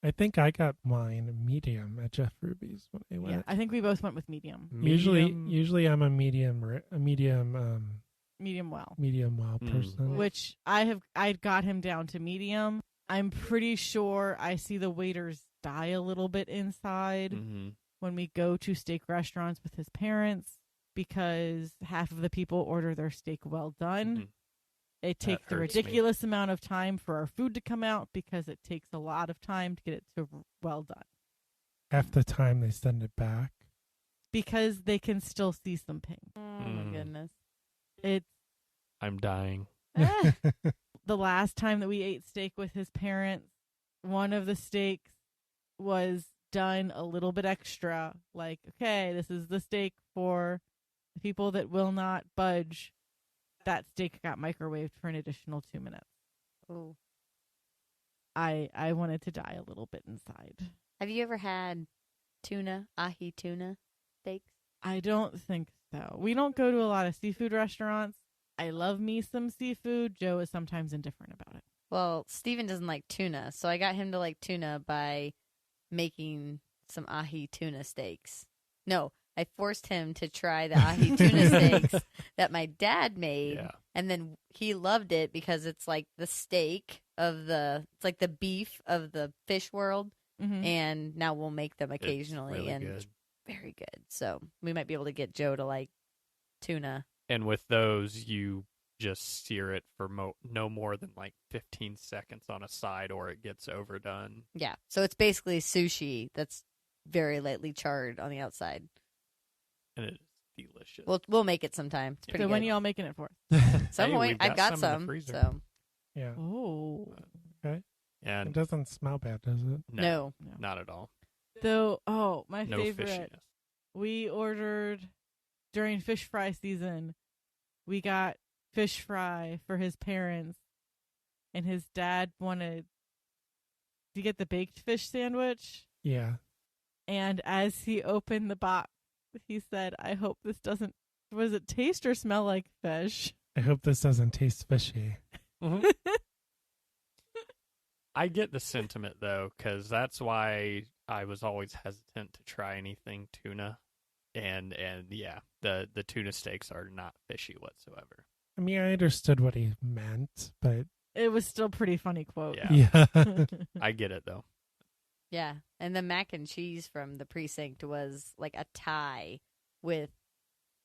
I think I got mine medium at Jeff Ruby's when I went. Yeah, I think we both went with medium. Usually I'm a medium Medium well. person. Which I got him down to medium. I'm pretty sure I see the waiters die a little bit inside when we go to steak restaurants with his parents because half of the people order their steak well done. It takes a ridiculous amount of time for our food to come out because it takes a lot of time to get it to well done. Half the time they send it back. Because they can still see some pink. Oh, my goodness. I'm dying. The last time that we ate steak with his parents, one of the steaks was done a little bit extra. Like, okay, this is the steak for the people that will not budge. That steak got microwaved for an additional 2 minutes. Oh. I wanted to die a little bit inside. Have you ever had ahi tuna steaks? I don't think so. We don't go to a lot of seafood restaurants. I love me some seafood. Joe is sometimes indifferent about it. Well, Steven doesn't like tuna, so I got him to like tuna by making some ahi tuna steaks. No, I forced him to try the ahi tuna steaks that my dad made, and then he loved it because it's like the steak it's like the beef of the fish world, and now we'll make them occasionally, really and good. it's very good. So we might be able to get Joe to like tuna. And with those, you just sear it for no more than like 15 seconds on a side or it gets overdone. Yeah, so it's basically sushi that's very lightly charred on the outside. And it's delicious. We'll make it sometime. It's pretty So good. when are y'all making it for? Some point. I've got some in the some. freezer. So Yeah. Oh. Okay. And It doesn't smell bad, does it? no. not at all. So, my No favorite. fishiness. We ordered during fish fry season. We got fish fry for his parents, and his dad wanted to get the baked fish sandwich. Yeah. And as he opened the box, he said, "I hope this doesn't. Was it taste or smell like fish?" I hope this doesn't taste fishy. I get the sentiment, though, because that's why I was always hesitant to try anything tuna. And yeah, the tuna steaks are not fishy whatsoever. I mean, I understood what he meant, but It was still pretty funny quote. yeah. I get it, though. Yeah, and the mac and cheese from the precinct was like a tie with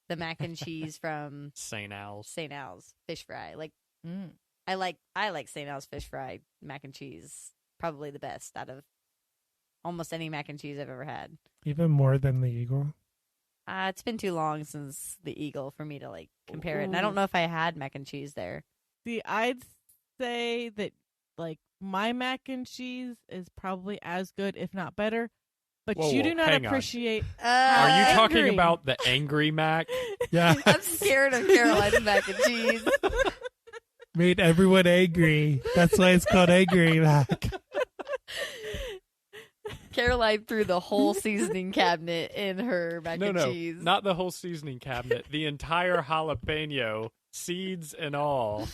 the mac and cheese from St. Al's. St. Al's fish fry. Like Mm. I like St. Al's fish fry mac and cheese. Probably the best out of almost any mac and cheese I've ever had. Even more than the Eagle. It's been too long since the Eagle for me to like compare it. And I don't know if I had mac and cheese there. See, I'd say that like my mac and cheese is probably as good, if not better. But Whoa, you do not hang on. appreciate. Are you talking Angry. about the Angry Mac? Yeah. I'm scared of Carolina's mac and cheese. Made everyone angry. That's why it's called Angry Mac. Caroline threw the whole seasoning cabinet in her mac and cheese. Not the whole seasoning cabinet. The entire jalapeno, seeds and all.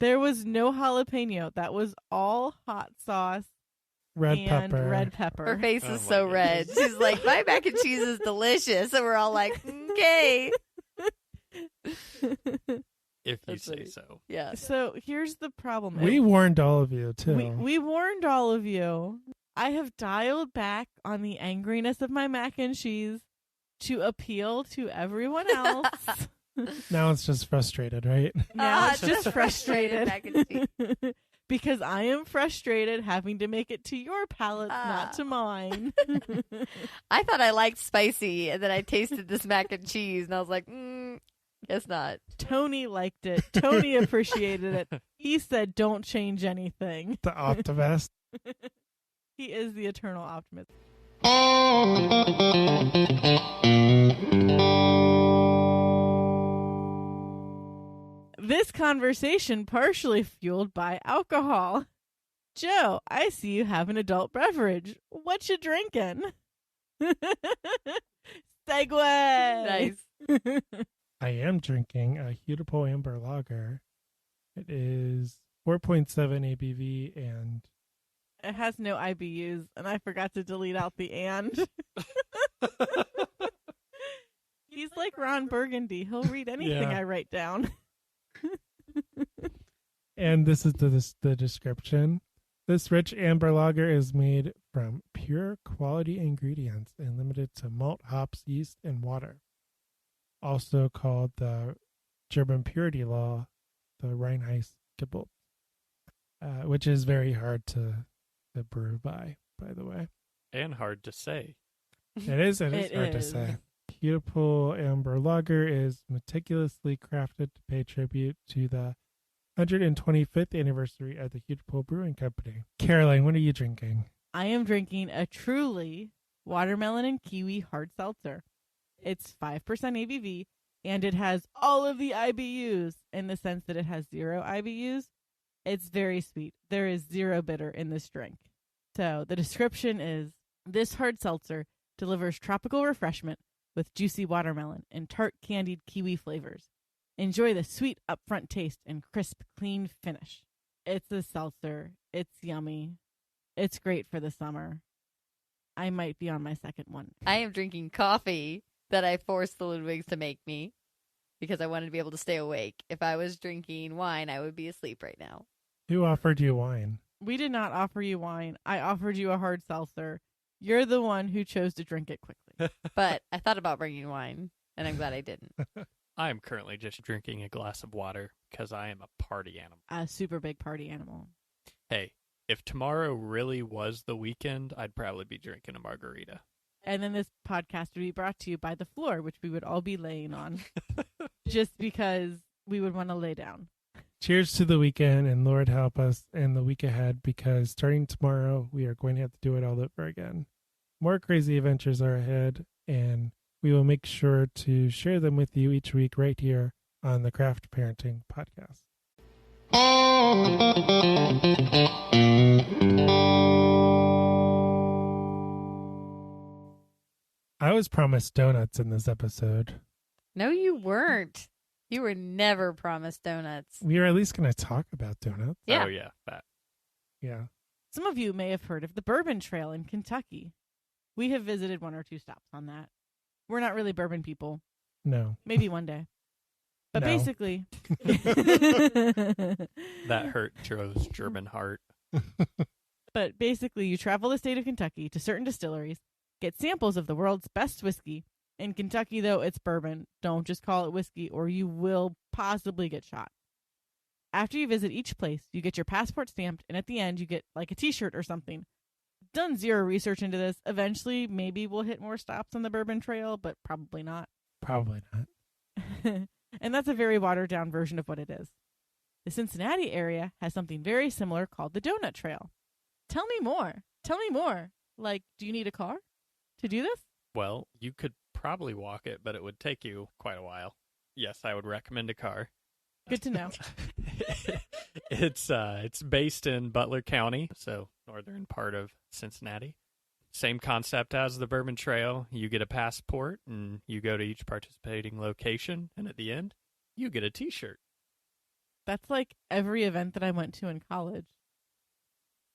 There was no jalapeno. That was all hot sauce Red and pepper. red pepper. Her face Oh is my so red. goodness. She's like, my mac and cheese is delicious. And we're all like, okay. If you That's say funny. so. Yeah. So here's the problem. We warned all of you, too. We warned all of you. I have dialed back on the angriness of my mac and cheese to appeal to everyone else. Now it's just frustrated, right? Now it's just frustrated. Mac and cheese. Because I am frustrated having to make it to your palate, not to mine. I thought I liked spicy, and then I tasted this mac and cheese, and I was like, guess not. Tony liked it. Tony appreciated it. He said, don't change anything. The optimist. He is the eternal optimist. This conversation partially fueled by alcohol. Joe, I see you have an adult beverage. What you drinking? Segue. Nice. I am drinking a Hudepohl Amber Lager. It is 4.7 ABV and It has no IBUs, and I forgot to delete out the and. He's like Ron Burgundy. He'll read anything Yeah. I write down. And this is the description. This rich amber lager is made from pure quality ingredients and limited to malt, hops, yeast, and water. Also called the German purity law, the Reinheitsgebot, which is very hard to brew by the way. And hard to say. It is hard to is. say. Hudepohl Amber Lager is meticulously crafted to pay tribute to the 125th anniversary of the Hudepohl Brewing Company. Caroline, what are you drinking? I am drinking a truly watermelon and kiwi hard seltzer. It's 5% ABV, and it has all of the IBUs in the sense that it has 0 IBUs. It's very sweet. There is 0 bitter in this drink. So the description is, this hard seltzer delivers tropical refreshment with juicy watermelon and tart candied kiwi flavors. Enjoy the sweet upfront taste and crisp, clean finish. It's a seltzer. It's yummy. It's great for the summer. I might be on my second one. I am drinking coffee that I forced the Ludwigs to make me because I wanted to be able to stay awake. If I was drinking wine, I would be asleep right now. Who offered you wine? We did not offer you wine. I offered you a hard seltzer. You're the one who chose to drink it quickly. But I thought about bringing wine, and I'm glad I didn't. I am currently just drinking a glass of water because I am a party animal. A super big party animal. Hey, if tomorrow really was the weekend, I'd probably be drinking a margarita. And then this podcast would be brought to you by the floor, which we would all be laying on. Just because we would want to lay down. Cheers to the weekend, and Lord help us in the week ahead, because starting tomorrow, we are going to have to do it all over again. More crazy adventures are ahead, and we will make sure to share them with you each week right here on the Craft Parenting Podcast. I was promised donuts in this episode. No, you weren't. You were never promised donuts. We are at least going to talk about donuts. Yeah. Oh, yeah, that. Yeah. Some of you may have heard of the Bourbon Trail in Kentucky. We have visited 1 or 2 stops on that. We're not really bourbon people. No. Maybe one day. But No. basically... That hurt Joe's German heart. But basically, you travel the state of Kentucky to certain distilleries, get samples of the world's best whiskey. In Kentucky, though, it's bourbon. Don't just call it whiskey, or you will possibly get shot. After you visit each place, you get your passport stamped, and at the end, you get like a t-shirt or something. Done 0 research into this. Eventually, maybe we'll hit more stops on the Bourbon Trail, but probably not. Probably not. And that's a very watered-down version of what it is. The Cincinnati area has something very similar called the Donut Trail. Tell me more. Tell me more. Like, do you need a car to do this? Well, you could probably walk it, but it would take you quite a while. Yes, I would recommend a car. Good to know. It's based in Butler County, so northern part of Cincinnati. Same concept as the Bourbon Trail. You get a passport, and you go to each participating location, and at the end, you get a T-shirt. That's like every event that I went to in college.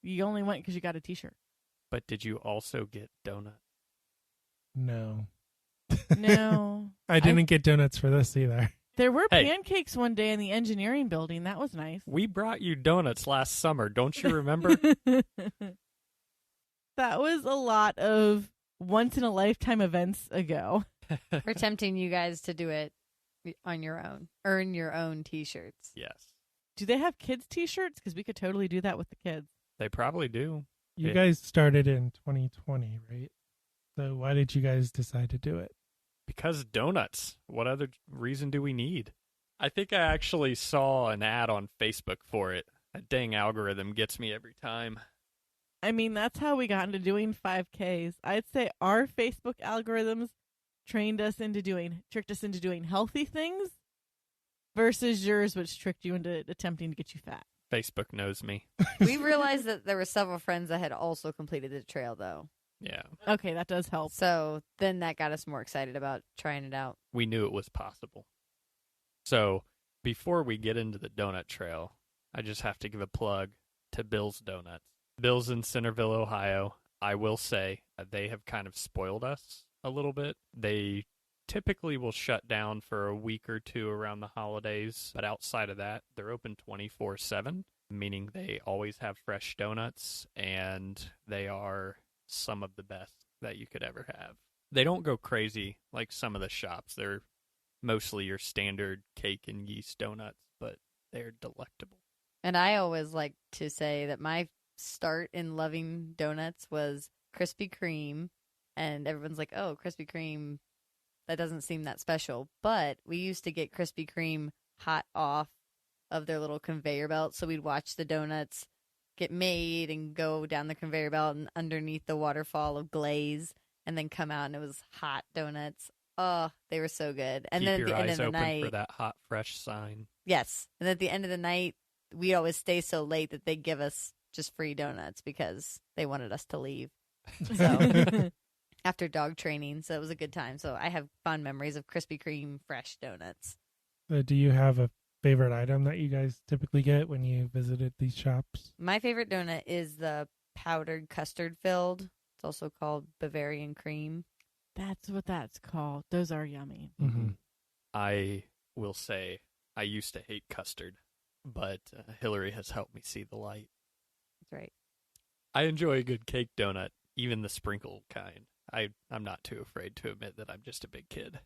You only went because you got a t-shirt. But did you also get donuts? No. No. I didn't get donuts for this either. There were Hey. pancakes one day in the engineering building. That was nice. We brought you donuts last summer. Don't you remember? That was a lot of once-in-a-lifetime events ago. We're tempting you guys to do it on your own. Earn your own T-shirts. Yes. Do they have kids' T-shirts? Because we could totally do that with the kids. They probably do. You Yeah. guys started in 2020, right? So why did you guys decide to do it? Because donuts. What other reason do we need? I think I actually saw an ad on Facebook for it. That dang algorithm gets me every time. I mean, that's how we got into doing 5Ks. I'd say our Facebook algorithms tricked us into doing healthy things versus yours, which tricked you into attempting to get you fat. Facebook knows me. We realized that there were several friends that had also completed the trail, though. Yeah. Okay, that does help. So then that got us more excited about trying it out. We knew it was possible. So before we get into the donut trail, I just have to give a plug to Bill's Donuts. Bill's in Centerville, Ohio. I will say they have kind of spoiled us a little bit. They typically will shut down for a week or two around the holidays, but outside of that, they're open 24/7, meaning they always have fresh donuts, and they are some of the best that you could ever have. They don't go crazy like some of the shops. They're mostly your standard cake and yeast donuts, but they're delectable. And I always like to say that my start in loving donuts was Krispy Kreme. And everyone's like, oh, Krispy Kreme, that doesn't seem that special. But we used to get Krispy Kreme hot off of their little conveyor belt. So we'd watch the donuts get made and go down the conveyor belt and underneath the waterfall of glaze and then come out and it was hot donuts. Oh, they were so good. And Keep then at your the end eyes of the open night, for that hot, fresh sign. yes. And at the end of the night, we always stay so late that they give us just free donuts because they wanted us to leave. So after dog training, so it was a good time. So I have fond memories of Krispy Kreme fresh donuts. Do you have a favorite item that you guys typically get when you visited these shops? My favorite donut is the powdered custard filled. It's also called Bavarian cream. That's what that's called. Those are yummy. Mm-hmm. I will say I used to hate custard, but Hilary has helped me see the light. That's right. I enjoy a good cake donut, even the sprinkle kind. I'm not too afraid to admit that I'm just a big kid.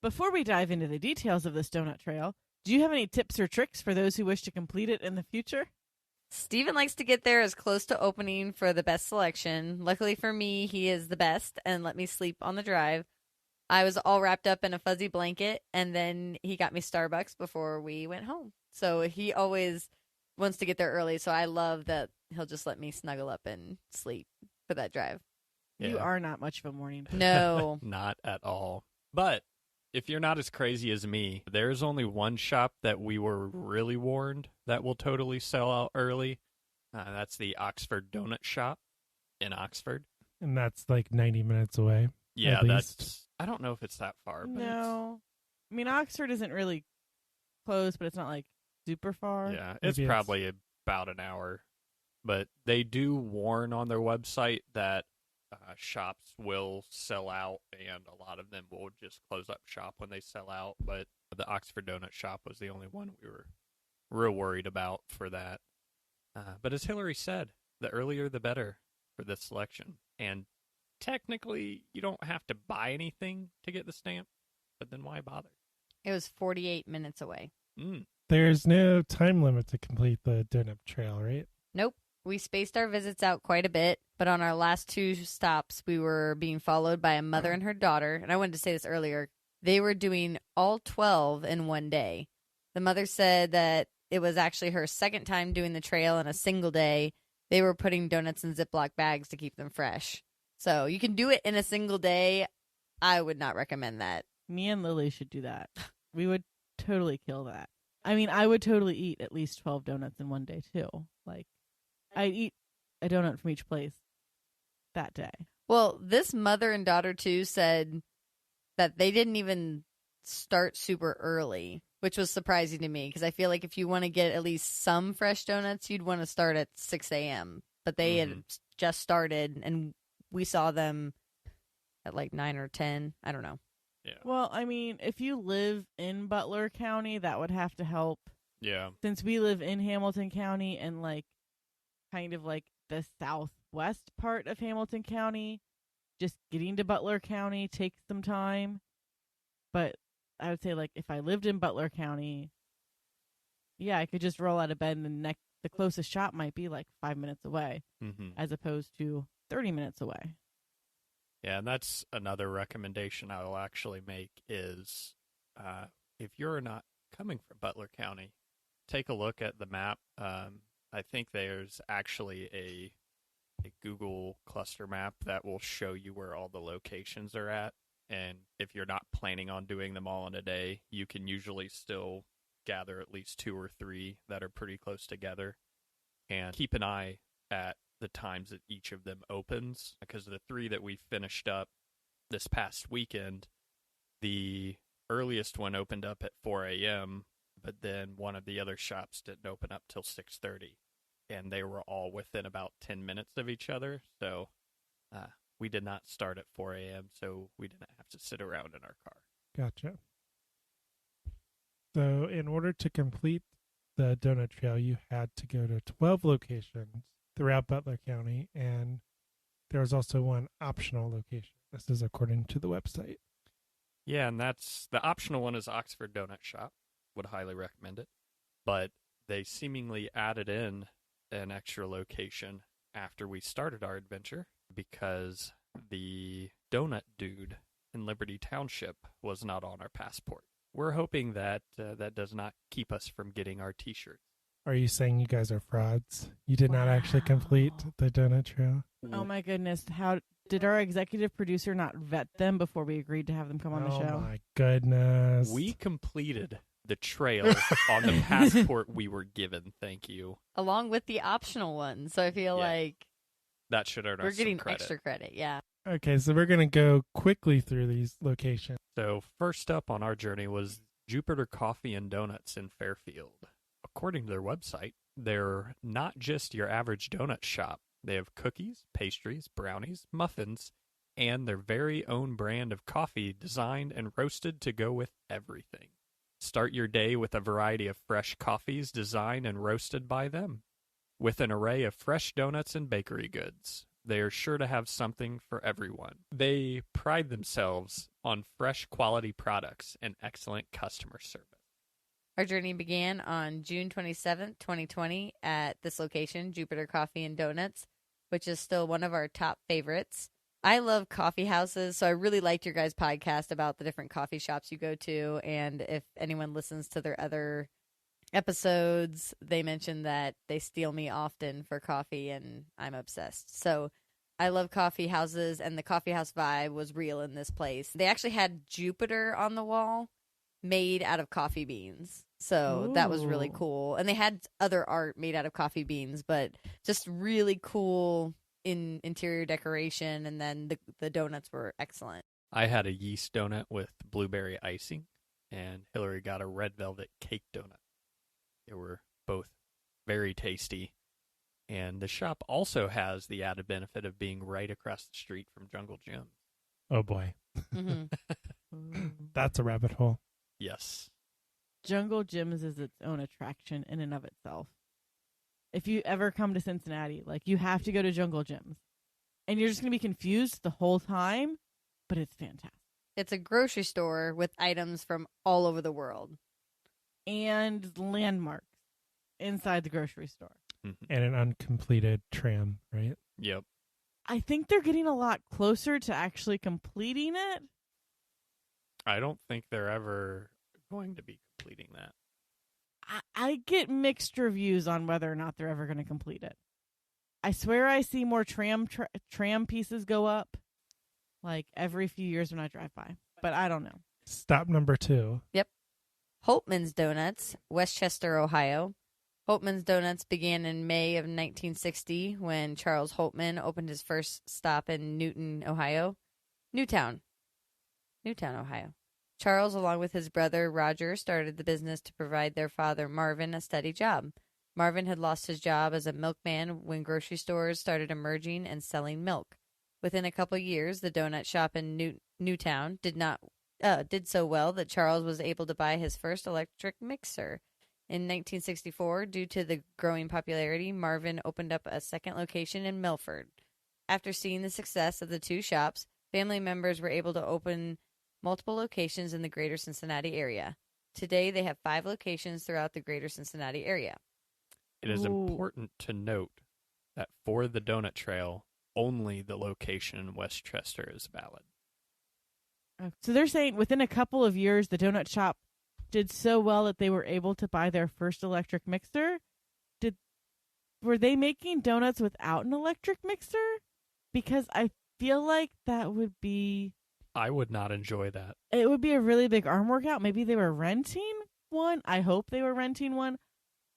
Before we dive into the details of this donut trail, do you have any tips or tricks for those who wish to complete it in the future? Steven likes to get there as close to opening for the best selection. Luckily for me, he is the best and let me sleep on the drive. I was all wrapped up in a fuzzy blanket, and then he got me Starbucks before we went home. So he always wants to get there early, so I love that he'll just let me snuggle up and sleep for that drive. You Yeah. are not much of a morning person. No. Not at all. But if you're not as crazy as me, there's only one shop that we were really warned that will totally sell out early. That's the Oxford Donut Shop in Oxford. And that's like 90 minutes away. Yeah, At that's. least. I don't know if it's that far, but No. I mean, Oxford isn't really close, but it's not like super far. yeah, it's Maybe probably about an hour. But they do warn on their website that shops will sell out, and a lot of them will just close up shop when they sell out. But the Oxford Donut Shop was the only one we were real worried about for that. But as Hilary said, the earlier the better for this selection. And technically, you don't have to buy anything to get the stamp, but then why bother? It was 48 minutes away. There's no time limit to complete the donut trail, right? Nope. We spaced our visits out quite a bit, but on our last two stops, we were being followed by a mother and her daughter. And I wanted to say this earlier. They were doing all 12 in one day. The mother said that it was actually her second time doing the trail in a single day. They were putting donuts in Ziploc bags to keep them fresh. So you can do it in a single day. I would not recommend that. Me and Lily should do that. We would totally kill that. I mean, I would totally eat at least 12 donuts in one day, too. Like, I'd eat a donut from each place that day. Well, this mother and daughter, too, said that they didn't even start super early, which was surprising to me because I feel like if you want to get at least some fresh donuts, you'd want to start at 6 a.m. But they had just started, and we saw them at like 9 or 10. I don't know. Yeah. Well, I mean, if you live in Butler County, that would have to help. Yeah. Since we live in Hamilton County and like kind of like the southwest part of Hamilton County, just getting to Butler County takes some time. But I would say, like, if I lived in Butler County, yeah, I could just roll out of bed and the closest shop might be like 5 minutes away as opposed to 30 minutes away. Yeah, and that's another recommendation I will actually make is if you're not coming from Butler County, take a look at the map. I think there's actually a Google cluster map that will show you where all the locations are at. And if you're not planning on doing them all in a day, you can usually still gather at least 2 or 3 that are pretty close together. And keep an eye at the times that each of them opens, because the 3 that we finished up this past weekend, the earliest one opened up at 4 a.m., but then one of the other shops didn't open up till 6:30, and they were all within about 10 minutes of each other. So we did not start at 4 a.m., so we didn't have to sit around in our car. Gotcha. So in order to complete the Donut Trail, you had to go to 12 locations throughout Butler County, and there was also one optional location. This is according to the website. Yeah, and that's the optional one is Oxford Donut Shop. Would highly recommend it. But they seemingly added in an extra location after we started our adventure because the donut dude in Liberty Township was not on our passport. We're hoping that that does not keep us from getting our T-shirts. Are you saying you guys are frauds? You did not actually complete the Donut Trail? Oh my goodness. How did our executive producer not vet them before we agreed to have them come on the show? Oh my goodness. We completed the trail on the passport we were given, thank you. Along with the optional one. So I feel like that should earn us we're getting some credit. extra credit, yeah. Okay, so we're going to go quickly through these locations. So first up on our journey was Jupiter Coffee and Donuts in Fairfield. According to their website, they're not just your average donut shop. They have cookies, pastries, brownies, muffins, and their very own brand of coffee designed and roasted to go with everything. Start your day with a variety of fresh coffees designed and roasted by them. With an array of fresh donuts and bakery goods, they are sure to have something for everyone. They pride themselves on fresh quality products and excellent customer service. Our journey began on June 27th, 2020 at this location, Jupiter Coffee and Donuts, which is still one of our top favorites. I love coffee houses, so I really liked your guys' podcast about the different coffee shops you go to. And if anyone listens to their other episodes, they mention that they steal me often for coffee, and I'm obsessed. So I love coffee houses, and the coffee house vibe was real in this place. They actually had Jupiter on the wall made out of coffee beans. So that was really cool. And they had other art made out of coffee beans, but just really cool in interior decoration, and then the donuts were excellent. I had a yeast donut with blueberry icing, and Hilary got a red velvet cake donut. They were both very tasty, and the shop also has the added benefit of being right across the street from Jungle Jim. Oh boy. Mm-hmm. That's a rabbit hole. Yes. Jungle Jim's is its own attraction in and of itself. If you ever come to Cincinnati, like, you have to go to Jungle Jim's. And you're just going to be confused the whole time, but it's fantastic. It's a grocery store with items from all over the world. And landmarks inside the grocery store. Mm-hmm. And an uncompleted tram, right? Yep. I think they're getting a lot closer to actually completing it. I don't think they're ever going to be completing that. I get mixed reviews on whether or not they're ever going to complete it. I swear I see more tram pieces go up like every few years when I drive by, but I don't know. Stop number 2. Yep. Holtman's Donuts, Westchester, Ohio. Holtman's Donuts began in May of 1960 when Charles Holtman opened his first stop in Newtown, Ohio. Charles, along with his brother Roger, started the business to provide their father Marvin a steady job. Marvin had lost his job as a milkman when grocery stores started emerging and selling milk. Within a couple years, the donut shop in Newtown did not did so well that Charles was able to buy his first electric mixer. In 1964, due to the growing popularity, Marvin opened up a second location in Milford. After seeing the success of the two shops, family members were able to open multiple locations in the greater Cincinnati area. Today, they have 5 locations throughout the greater Cincinnati area. It is important to note that for the Donut Trail, only the location in Westchester is valid. So they're saying within a couple of years, the donut shop did so well that they were able to buy their first electric mixer. Were they making donuts without an electric mixer? Because I feel like that would be... I would not enjoy that. It would be a really big arm workout. Maybe they were renting one. I hope they were renting one.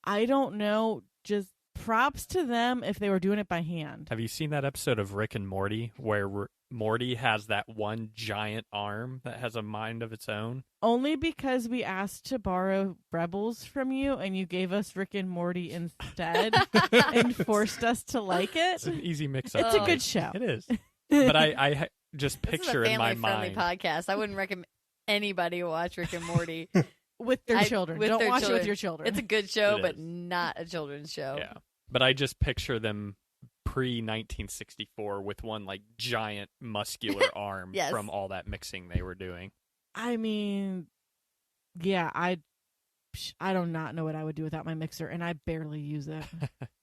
I don't know. Just props to them if they were doing it by hand. Have you seen that episode of Rick and Morty where Morty has that one giant arm that has a mind of its own? Only because we asked to borrow Rebels from you and you gave us Rick and Morty instead and forced us to like it. It's an easy mix-up. It's a good show. It is. But I just picture this is a in my family-friendly mind. podcast. I wouldn't recommend anybody watch Rick and Morty. With their children. with Don't their watch children. it with your children. It's a good show, It but is. not a children's show. Yeah. But I just picture them pre-1964 with one like giant muscular arm Yes. from all that mixing they were doing. I mean, yeah, I do not know what I would do without my mixer, and I barely use it.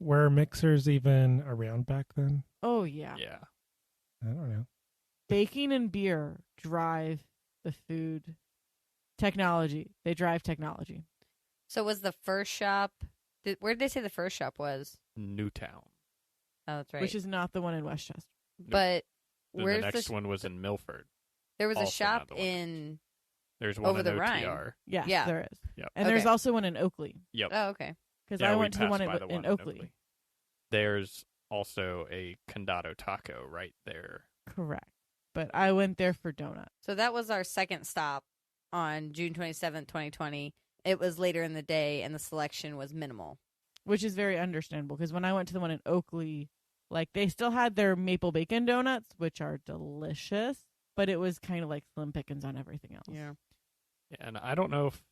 Were mixers even around back then? Oh, yeah. Yeah. I don't know. Baking and beer drive the food technology. They drive technology. So was the first shop... where did they say the first shop was? Newtown. Oh, that's right. Which is not the one in Westchester. But Then where's the next one was in Milford. There was a also shop not the one in... There's one Over in the OTR. Rhine. Yes, Yeah. there is. Yep. And there's Okay. also one in Oakley. Yep. Oh, okay. Because Yeah, I we went to the passed one by the in Oakley. There's also a Condado Taco right there. Correct. But I went there for donuts. So that was our second stop on June 27th, 2020. It was later in the day, and the selection was minimal. Which is very understandable because when I went to the one in Oakley, like they still had their maple bacon donuts, which are delicious, but it was kind of like slim pickings on everything else. Yeah. And I don't know if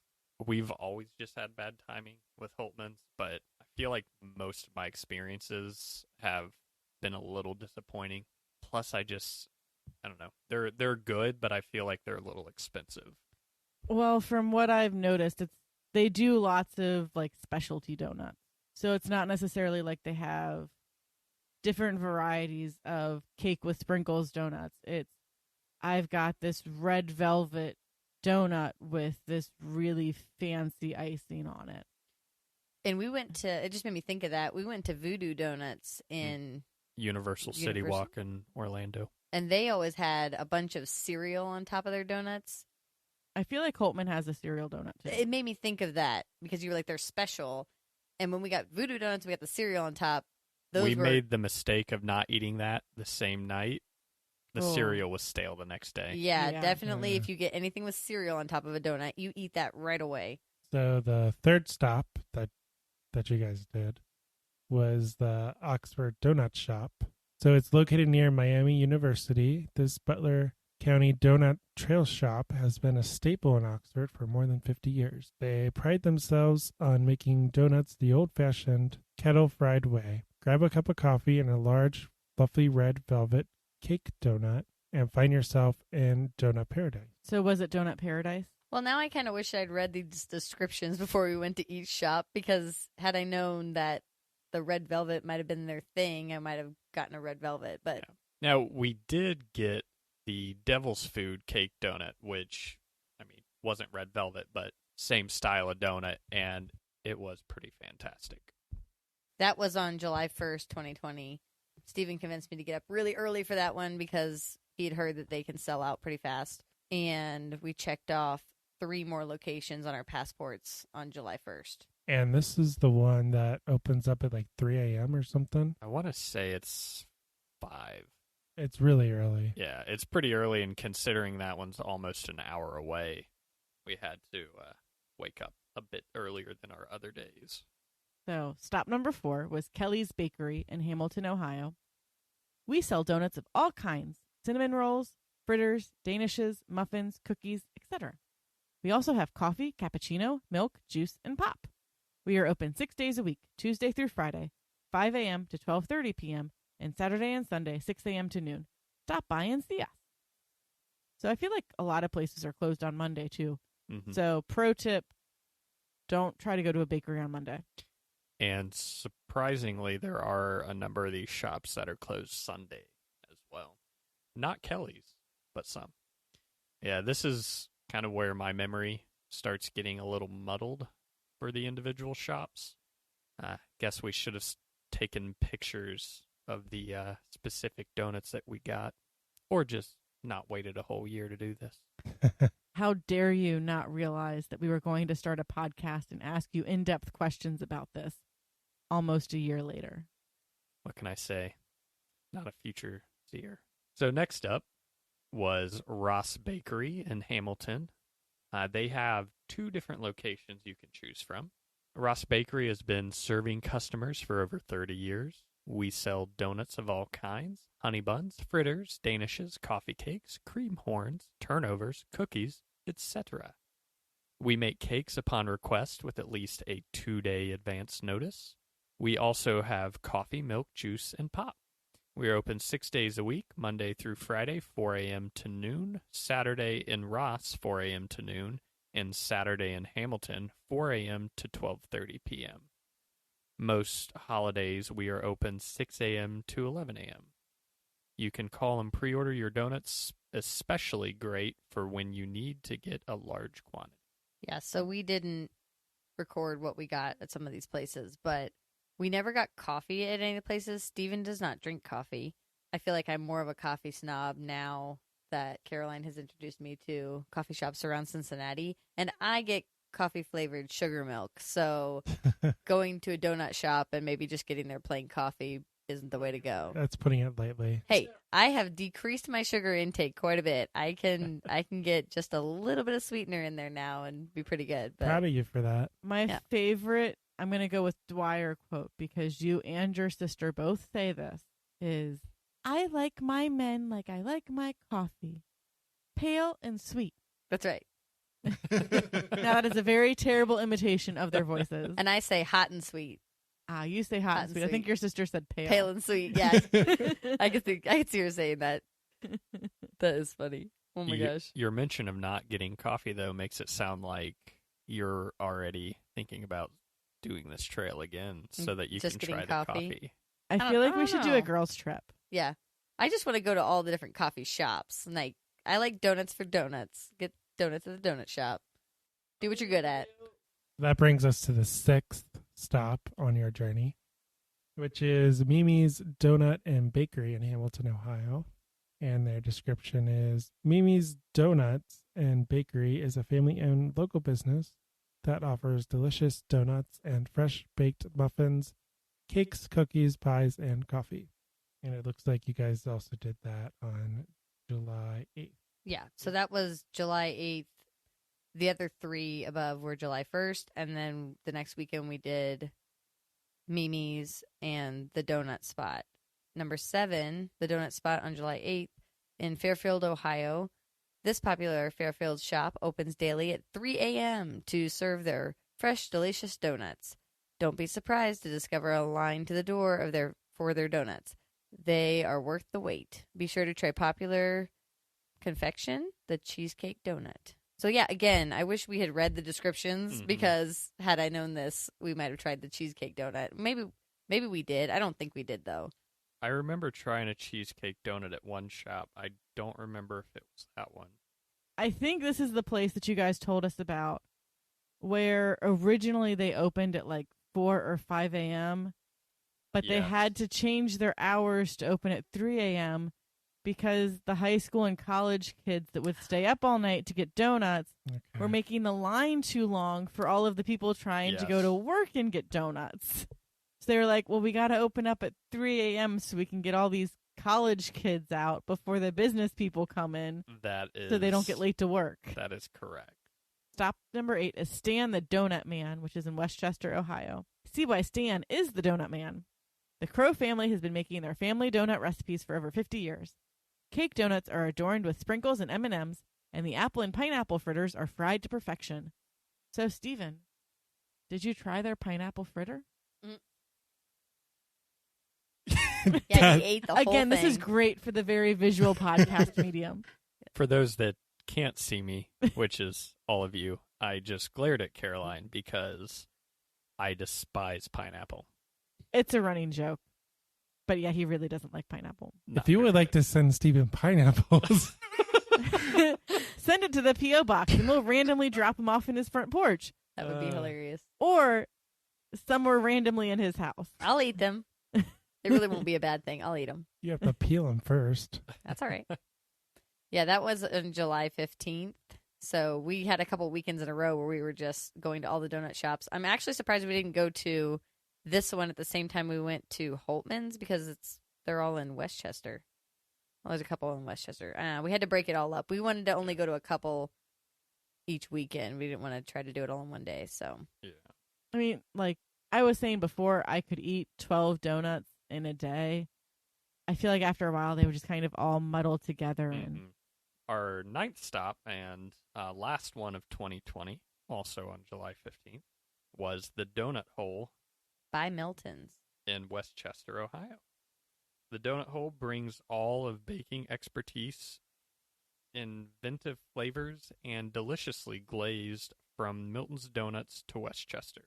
we've always just had bad timing with Holtman's, but I feel like most of my experiences have been a little disappointing. Plus, I don't know. They're good, but I feel like they're a little expensive. Well, from what I've noticed, they do lots of like specialty donuts. So it's not necessarily like they have different varieties of cake with sprinkles donuts. I've got this red velvet donut with this really fancy icing on it. And we went to, it just made me think of that. We went to Voodoo Donuts in, Universal City Walk in Orlando. and they always had a bunch of cereal on top of their donuts. I feel like Holtman has a cereal donut too. It made me think of that because you were like, they're special. And when we got Voodoo Donuts, we got the cereal on top. We made the mistake of not eating that the same night. The Oh. cereal was stale the next day. Yeah, Yeah. definitely. If you get anything with cereal on top of a donut, you eat that right away. So the third stop that you guys did was the Oxford Donut Shop. So it's located near Miami University. This Butler County Donut Trail shop has been a staple in Oxford for more than 50 years. They pride themselves on making donuts the old-fashioned kettle-fried way. Grab a cup of coffee and a large, fluffy red velvet cake donut and find yourself in donut paradise. So was it Donut Paradise? Well, now I kind of wish I'd read these descriptions before we went to each shop because had I known that the red velvet might have been their thing, I might have gotten a red velvet. But Yeah. Now, we did get the Devil's Food cake donut, which, I mean, wasn't red velvet, but same style of donut, and it was pretty fantastic. that was on July 1st, 2020. Stephen convinced me to get up really early for that one because he had heard that they can sell out pretty fast. And we checked off 3 more locations on our passports on July 1st. And this is the one that opens up at like 3 a.m. or something. I want to say it's 5. It's really early. Yeah, it's pretty early, and considering that one's almost an hour away, we had to wake up a bit earlier than our other days. So stop number 4 was Kelly's Bakery in Hamilton, Ohio. We sell donuts of all kinds, cinnamon rolls, fritters, danishes, muffins, cookies, etc. We also have coffee, cappuccino, milk, juice, and pop. We are open 6 days a week, Tuesday through Friday, 5 a.m. to 12:30 p.m., and Saturday and Sunday, 6 a.m. to noon. Stop by and see us. So I feel like a lot of places are closed on Monday, too. Mm-hmm. So pro tip, don't try to go to a bakery on Monday. And surprisingly, there are a number of these shops that are closed Sunday as well. Not Kelly's, but some. Yeah, this is kind of where my memory starts getting a little muddled for the individual shops. Guess we should have taken pictures of the specific donuts that we got, or just not waited a whole year to do this. How dare you not realize that we were going to start a podcast and ask you in-depth questions about this almost a year later? What can I say? Not a future seer. So next up was Ross Bakery in Hamilton. They have 2 different locations you can choose from. Ross Bakery has been serving customers for over 30 years. We sell donuts of all kinds, honey buns, fritters, danishes, coffee cakes, cream horns, turnovers, cookies, etc. We make cakes upon request with at least a 2-day advance notice. We also have coffee, milk, juice, and pop. We are open 6 days a week, Monday through Friday, 4 a.m. to noon, Saturday in Ross, 4 a.m. to noon, and Saturday in Hamilton, 4 a.m. to 12:30 p.m. Most holidays, we are open 6 a.m. to 11 a.m. You can call and pre-order your donuts, especially great for when you need to get a large quantity. Yeah, so we didn't record what we got at some of these places, but we never got coffee at any of the places. Steven does not drink coffee. I feel like I'm more of a coffee snob now that Caroline has introduced me to coffee shops around Cincinnati, and I get coffee-flavored sugar milk, so going to a donut shop and maybe just getting their plain coffee isn't the way to go. That's putting it lightly. Hey, I have decreased my sugar intake quite a bit. I can get just a little bit of sweetener in there now and be pretty good. But Proud of you for that. My favorite, I'm going to go with Dwyer quote because you and your sister both say this, is, I like my men like I like my coffee, pale and sweet. That's right. Now that is a very terrible imitation of their voices. And I say hot and sweet. You say hot and sweet. I think your sister said pale. Pale and sweet, yes. I can see her saying that. That is funny. Oh my gosh. Your mention of not getting coffee, though, makes it sound like you're already thinking about doing this trail again so that you Just can try getting the coffee. I feel like we should do a know. girls' trip. Yeah. I just want to go to all the different coffee shops. Like, I like donuts for donuts. Get donuts at the donut shop. Do what you're good at. That brings us to the 6th stop on your journey, which is Mimi's Donut and Bakery in Hamilton, Ohio. And their description is, Mimi's Donuts and Bakery is a family-owned local business that offers delicious donuts and fresh-baked muffins, cakes, cookies, pies, and coffee. And it looks like you guys also did that on July 8th. Yeah. So that was July 8th. The other 3 above were July 1st. And then the next weekend we did Mimi's and the Donut Spot. Number 7, the Donut Spot on July 8th in Fairfield, Ohio. This popular Fairfield shop opens daily at 3 a.m. to serve their fresh, delicious donuts. Don't be surprised to discover a line to the door for their donuts. They are worth the wait. Be sure to try popular confection, the cheesecake donut. So yeah, again, I wish we had read the descriptions because had I known this, we might have tried the cheesecake donut. Maybe we did. I don't think we did though. I remember trying a cheesecake donut at one shop. I don't remember if it was that one. I think this is the place that you guys told us about where originally they opened at like 4 or 5 a.m., but they had to change their hours to open at 3 a.m. because the high school and college kids that would stay up all night to get donuts were making the line too long for all of the people trying to go to work and get donuts. So they were like, well, we got to open up at 3 a.m. so we can get all these college kids out before the business people come in so they don't get late to work. That is correct. Stop number 8 is Stan the Donut Man, which is in Westchester, Ohio. See why Stan is the Donut Man. The Crow family has been making their family donut recipes for over 50 years. Cake donuts are adorned with sprinkles and M&Ms, and the apple and pineapple fritters are fried to perfection. So, Stephen, did you try their pineapple fritter? Yeah, he ate the whole Again, this is thing. great for the very visual podcast medium. For those that can't see me, which is all of you, I just glared at Caroline because I despise pineapple. It's a running joke. But yeah, he really doesn't like pineapple. If you would like to send Stephen pineapples, Send it to the P.O. box and we'll randomly drop him off in his front porch. That would be hilarious. Or somewhere randomly in his house. I'll eat them. It really won't be a bad thing. I'll eat them. you have to peel them first. That's all right. Yeah, that was on July 15th. So we had a couple weekends in a row where we were just going to all the donut shops. I'm actually surprised we didn't go to this one at the same time we went to Holtman's because they're all in Westchester. Well, there's a couple in Westchester. We had to break it all up. We wanted to only go to a couple each weekend. We didn't want to try to do it all in one day. So Yeah. I mean, like I was saying before, I could eat 12 donuts in a day. I feel like after a while they would just kind of all muddle together. And Our ninth stop and last one of 2020, also on July 15th, was the Donut Hole by Milton's. in Westchester, Ohio. The Donut Hole brings all of baking expertise, inventive flavors, and deliciously glazed from Milton's Donuts to Westchester.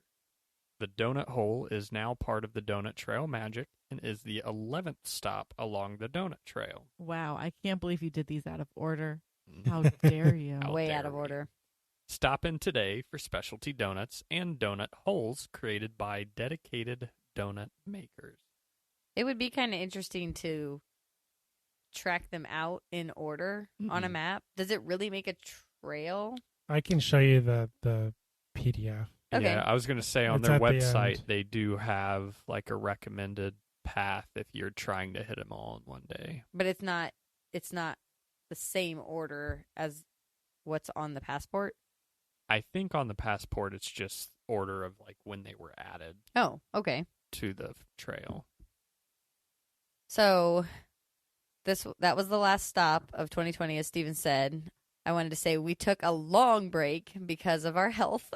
The Donut Hole is now part of the Donut Trail Magic and is the 11th stop along the Donut Trail. wow, I can't believe you did these out of order. How dare you? How Way dare out of we. order. Stop in today for specialty donuts and donut holes created by dedicated donut makers. It would be kind of interesting to track them out in order on a map. Does it really make a trail? I can show you the PDF. Okay. Yeah, I was going to say on It's their at the website end. they do have like a recommended path if you're trying to hit them all in one day. But it's not the same order as what's on the passport. I think on the passport it's just order of like when they were added Oh, okay. to the trail. So that was the last stop of 2020, as Steven said. I wanted to say we took a long break because of our health.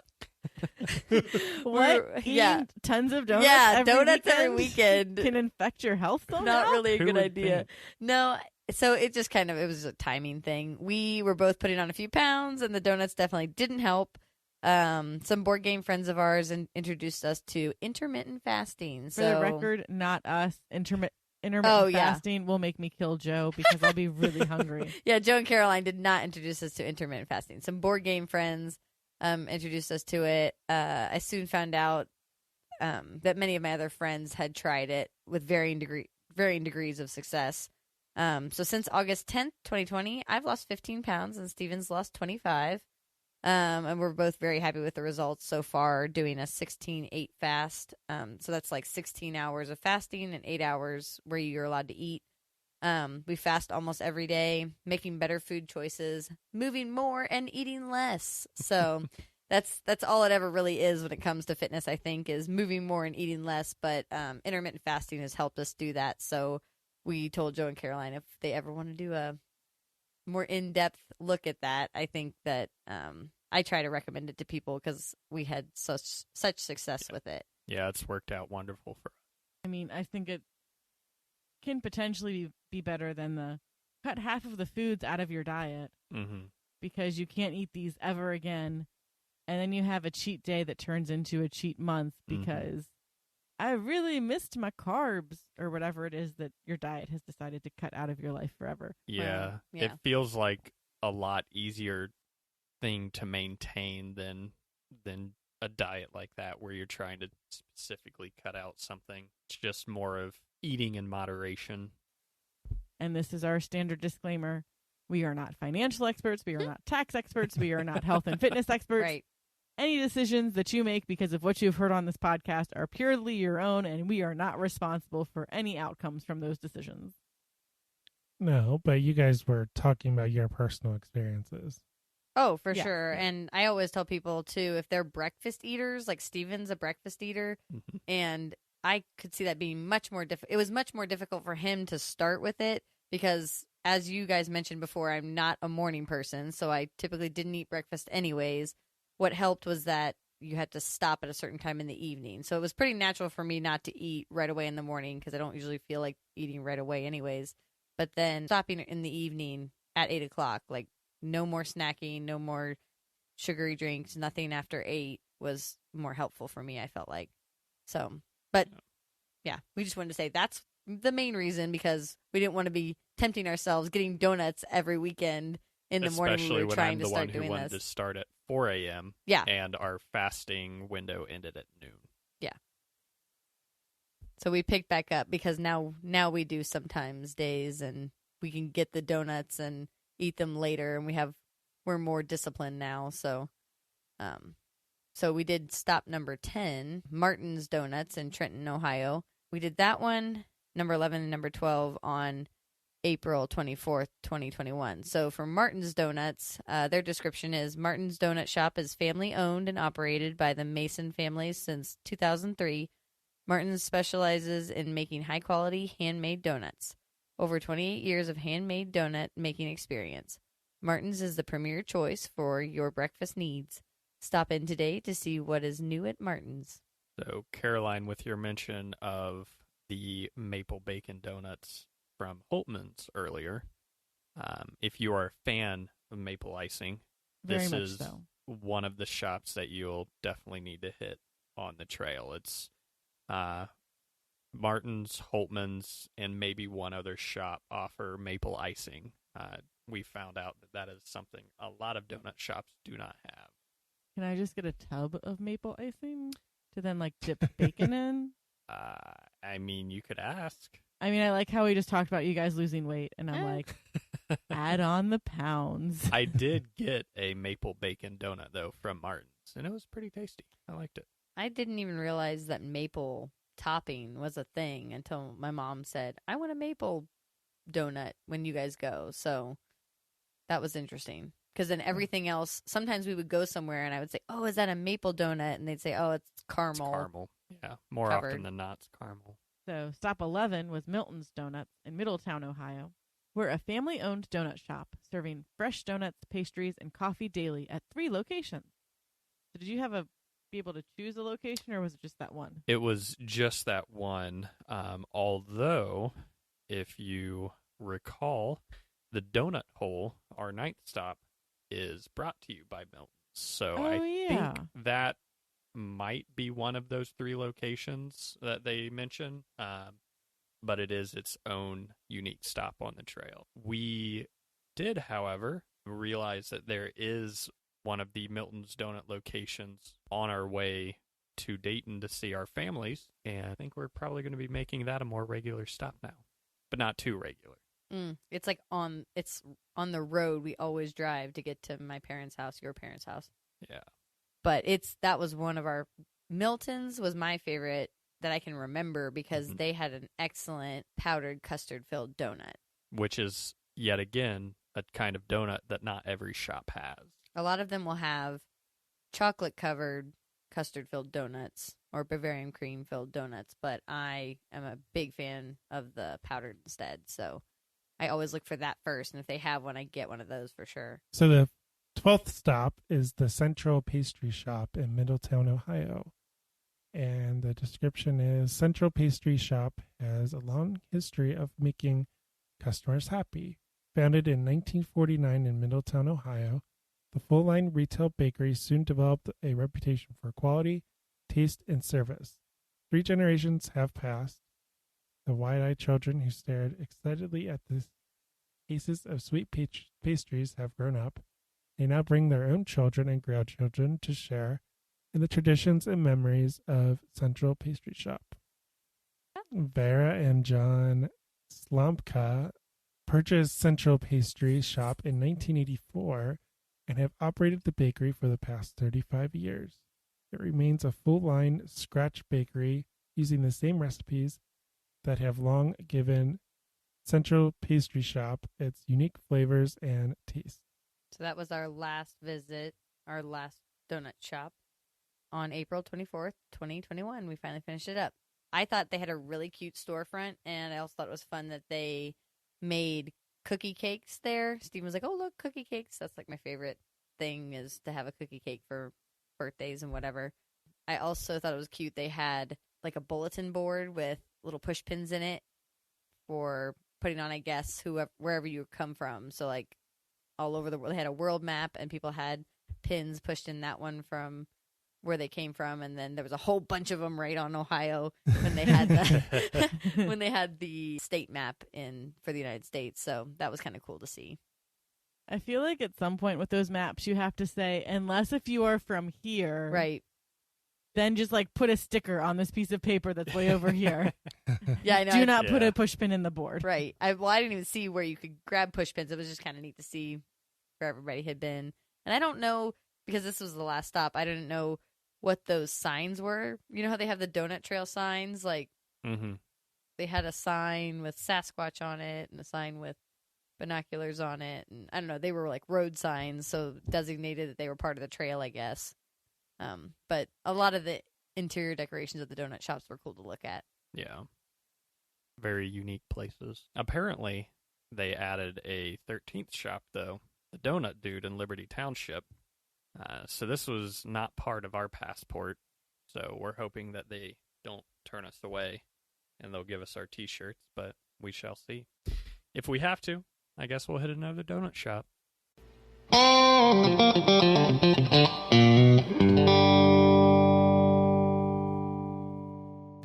What? Yeah. Eating tons of donuts? Yeah, every donuts every weekend weekend. can infect your health somehow? Not really a Who good would idea. think? No, so it just it was a timing thing. We were both putting on a few pounds, and the donuts definitely didn't help. Some board game friends of ours introduced us to intermittent fasting. For So the record, not us. Intermittent Oh, yeah. fasting will make me kill Joe because I'll be really hungry. yeah, Joe and Caroline did not introduce us to intermittent fasting. Some board game friends introduced us to it. I soon found out that many of my other friends had tried it with varying degrees of success. So since August 10th, 2020, I've lost 15 pounds and Steven's lost 25. And we're both very happy with the results so far, doing a 16-8 fast. So that's like 16 hours of fasting and 8 hours where you're allowed to eat. We fast almost every day, making better food choices, moving more and eating less. So that's all it ever really is when it comes to fitness, I think, is moving more and eating less. But intermittent fasting has helped us do that. So we told Joe and Caroline if they ever want to do a more in-depth look at that, I think that I try to recommend it to people because we had such success with it. Yeah, it's worked out wonderful for us. I mean, I think it can potentially be better than the cut half of the foods out of your diet Mm-hmm. because you can't eat these ever again. And then you have a cheat day that turns into a cheat month because I really missed my carbs or whatever it is that your diet has decided to cut out of your life forever. Yeah, yeah. it feels like a lot easier thing to maintain than a diet like that where you're trying to specifically cut out something. It's just more of eating in moderation. And this is our standard disclaimer. We are not financial experts. We are not tax experts. We are not health and fitness experts. Right. Any decisions that you make because of what you've heard on this podcast are purely your own, and we are not responsible for any outcomes from those decisions. No, but you guys were talking about your personal experiences. Oh, for Yeah, sure. yeah. And I always tell people, too, if they're breakfast eaters, like Steven's a breakfast eater, Mhm. and I could see that being much more difficult. It was much more difficult for him to start with it because as you guys mentioned before, I'm not a morning person, so I typically didn't eat breakfast anyways. What helped was that you had to stop at a certain time in the evening. So it was pretty natural for me not to eat right away in the morning because I don't usually feel like eating right away anyways. But then stopping in the evening at 8 o'clock, like no more snacking, no more sugary drinks, nothing after 8 was more helpful for me, I felt like. So, but yeah, we just wanted to say that's the main reason because we didn't want to be tempting ourselves getting donuts every weekend in the morning when we were trying to start doing this. Especially when I'm the one who wanted to start at 4 a.m. Yeah. And our fasting window ended at noon. Yeah. So we picked back up because now we do sometimes days and we can get the donuts and eat them later and we're more disciplined now. So we did stop number 10, Martin's Donuts in Trenton, Ohio. We did that one, number 11 and number 12 on April 24th, 2021. So for Martin's Donuts, their description is Martin's Donut Shop is family owned and operated by the Mason families since 2003. Martin's specializes in making high quality handmade donuts. Over 28 years of handmade donut making experience. Martin's is the premier choice for your breakfast needs. Stop in today to see what is new at Martin's. So Caroline, with your mention of the maple bacon donuts from Holtman's earlier, if you are a fan of maple icing, this is one of the shops that you'll definitely need to hit on the trail. It's Martin's, Holtman's, and maybe one other shop offer maple icing. We found out that is something a lot of donut shops do not have. Can I just get a tub of maple icing to then like dip bacon in? I mean, you could ask. I mean, I like how we just talked about you guys losing weight, and I'm like, add on the pounds. I did get a maple bacon donut, though, from Martin's, and it was pretty tasty. I liked it. I didn't even realize that maple topping was a thing until my mom said, I want a maple donut when you guys go. So that was interesting. Because then everything else, sometimes we would go somewhere and I would say, oh, is that a maple donut? And they'd say, oh, it's caramel. It's caramel. Yeah, more covered. Often than not, it's caramel. So stop 11 was Milton's Donuts in Middletown, Ohio. We're a family-owned donut shop serving fresh donuts, pastries, and coffee daily at 3 locations. So did you be able to choose a location, or was it just that one? It was just that one. Although, if you recall, the donut hole, our 9th stop, is brought to you by Milton's. So I think that might be one of those 3 locations that they mention, but it is its own unique stop on the trail. We did, however, realize that there is one of the Milton's Donut locations on our way to Dayton to see our families, and I think we're probably going to be making that a more regular stop now, but not too regular. It's like on the road we always drive to get to my parents' house, your parents' house. Yeah. But that was one of our, Milton's was my favorite that I can remember because they had an excellent powdered custard filled donut. Which is, yet again, a kind of donut that not every shop has. A lot of them will have chocolate covered custard filled donuts or Bavarian cream filled donuts, but I am a big fan of the powdered instead. So I always look for that first, and if they have one, I get one of those for sure. So the 12th stop is the Central Pastry Shop in Middletown, Ohio. And the description is, Central Pastry Shop has a long history of making customers happy. Founded in 1949 in Middletown, Ohio, the full-line retail bakery soon developed a reputation for quality, taste, and service. 3 generations have passed. The wide-eyed children who stared excitedly at the cases of sweet pastries have grown up. They now bring their own children and grandchildren to share in the traditions and memories of Central Pastry Shop. Vera and John Slomka purchased Central Pastry Shop in 1984 and have operated the bakery for the past 35 years. It remains a full-line scratch bakery using the same recipes that have long given Central Pastry Shop its unique flavors and taste. So that was our last visit, our last donut shop on April 24th, 2021. We finally finished it up. I thought they had a really cute storefront, and I also thought it was fun that they made cookie cakes there. Steven was like, oh, look, cookie cakes. That's like my favorite thing is to have a cookie cake for birthdays and whatever. I also thought it was cute. They had like a bulletin board with little push pins in it for putting on, I guess, wherever you come from. So like all over the world, they had a world map and people had pins pushed in that one from where they came from. And then there was a whole bunch of them right on Ohio when they had when they had the state map in for the United States. So that was kind of cool to see. I feel like at some point with those maps, you have to say, unless if you are from here. Right. Then just like put a sticker on this piece of paper that's way over here. Yeah, I know. Do not put a push pin in the board. Right. I didn't even see where you could grab push pins. It was just kind of neat to see where everybody had been. And I don't know, because this was the last stop, I didn't know what those signs were. You know how they have the Donut Trail signs? Like, they had a sign with Sasquatch on it and a sign with binoculars on it. And I don't know, they were like road signs, so designated that they were part of the trail, I guess. But a lot of the interior decorations of the donut shops were cool to look at. Yeah. Very unique places. Apparently, they added a 13th shop, though, the Donut Dude in Liberty Township. So this was not part of our passport. So we're hoping that they don't turn us away and they'll give us our t-shirts, but we shall see. If we have to, I guess we'll hit another donut shop.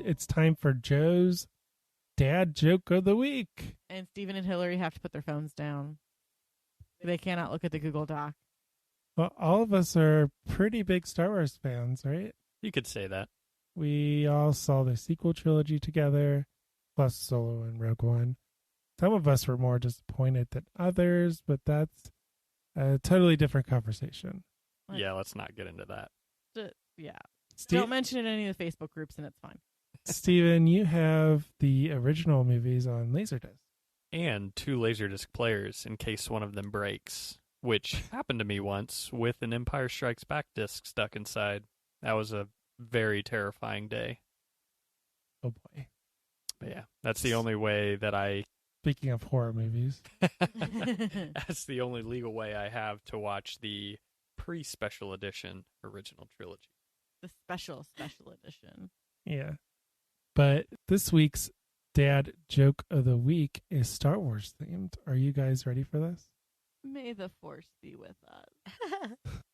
It's time for Joe's Dad Joke of the Week. And Stephen and Hilary have to put their phones down. They cannot look at the Google Doc. Well, all of us are pretty big Star Wars fans, right? You could say that. We all saw the sequel trilogy together, plus Solo and Rogue One. Some of us were more disappointed than others, but that's a totally different conversation. Yeah, let's not get into that. Yeah. Don't mention it in any of the Facebook groups and it's fine. Steven, you have the original movies on Laserdisc. And 2 Laserdisc players in case one of them breaks, which happened to me once with an Empire Strikes Back disc stuck inside. That was a very terrifying day. Oh boy. But yeah, that's the only way that I... Speaking of horror movies. That's the only legal way I have to watch the pre-special edition original trilogy. The special edition. Yeah. But this week's Dad Joke of the Week is Star Wars themed. Are you guys ready for this? May the Force be with us.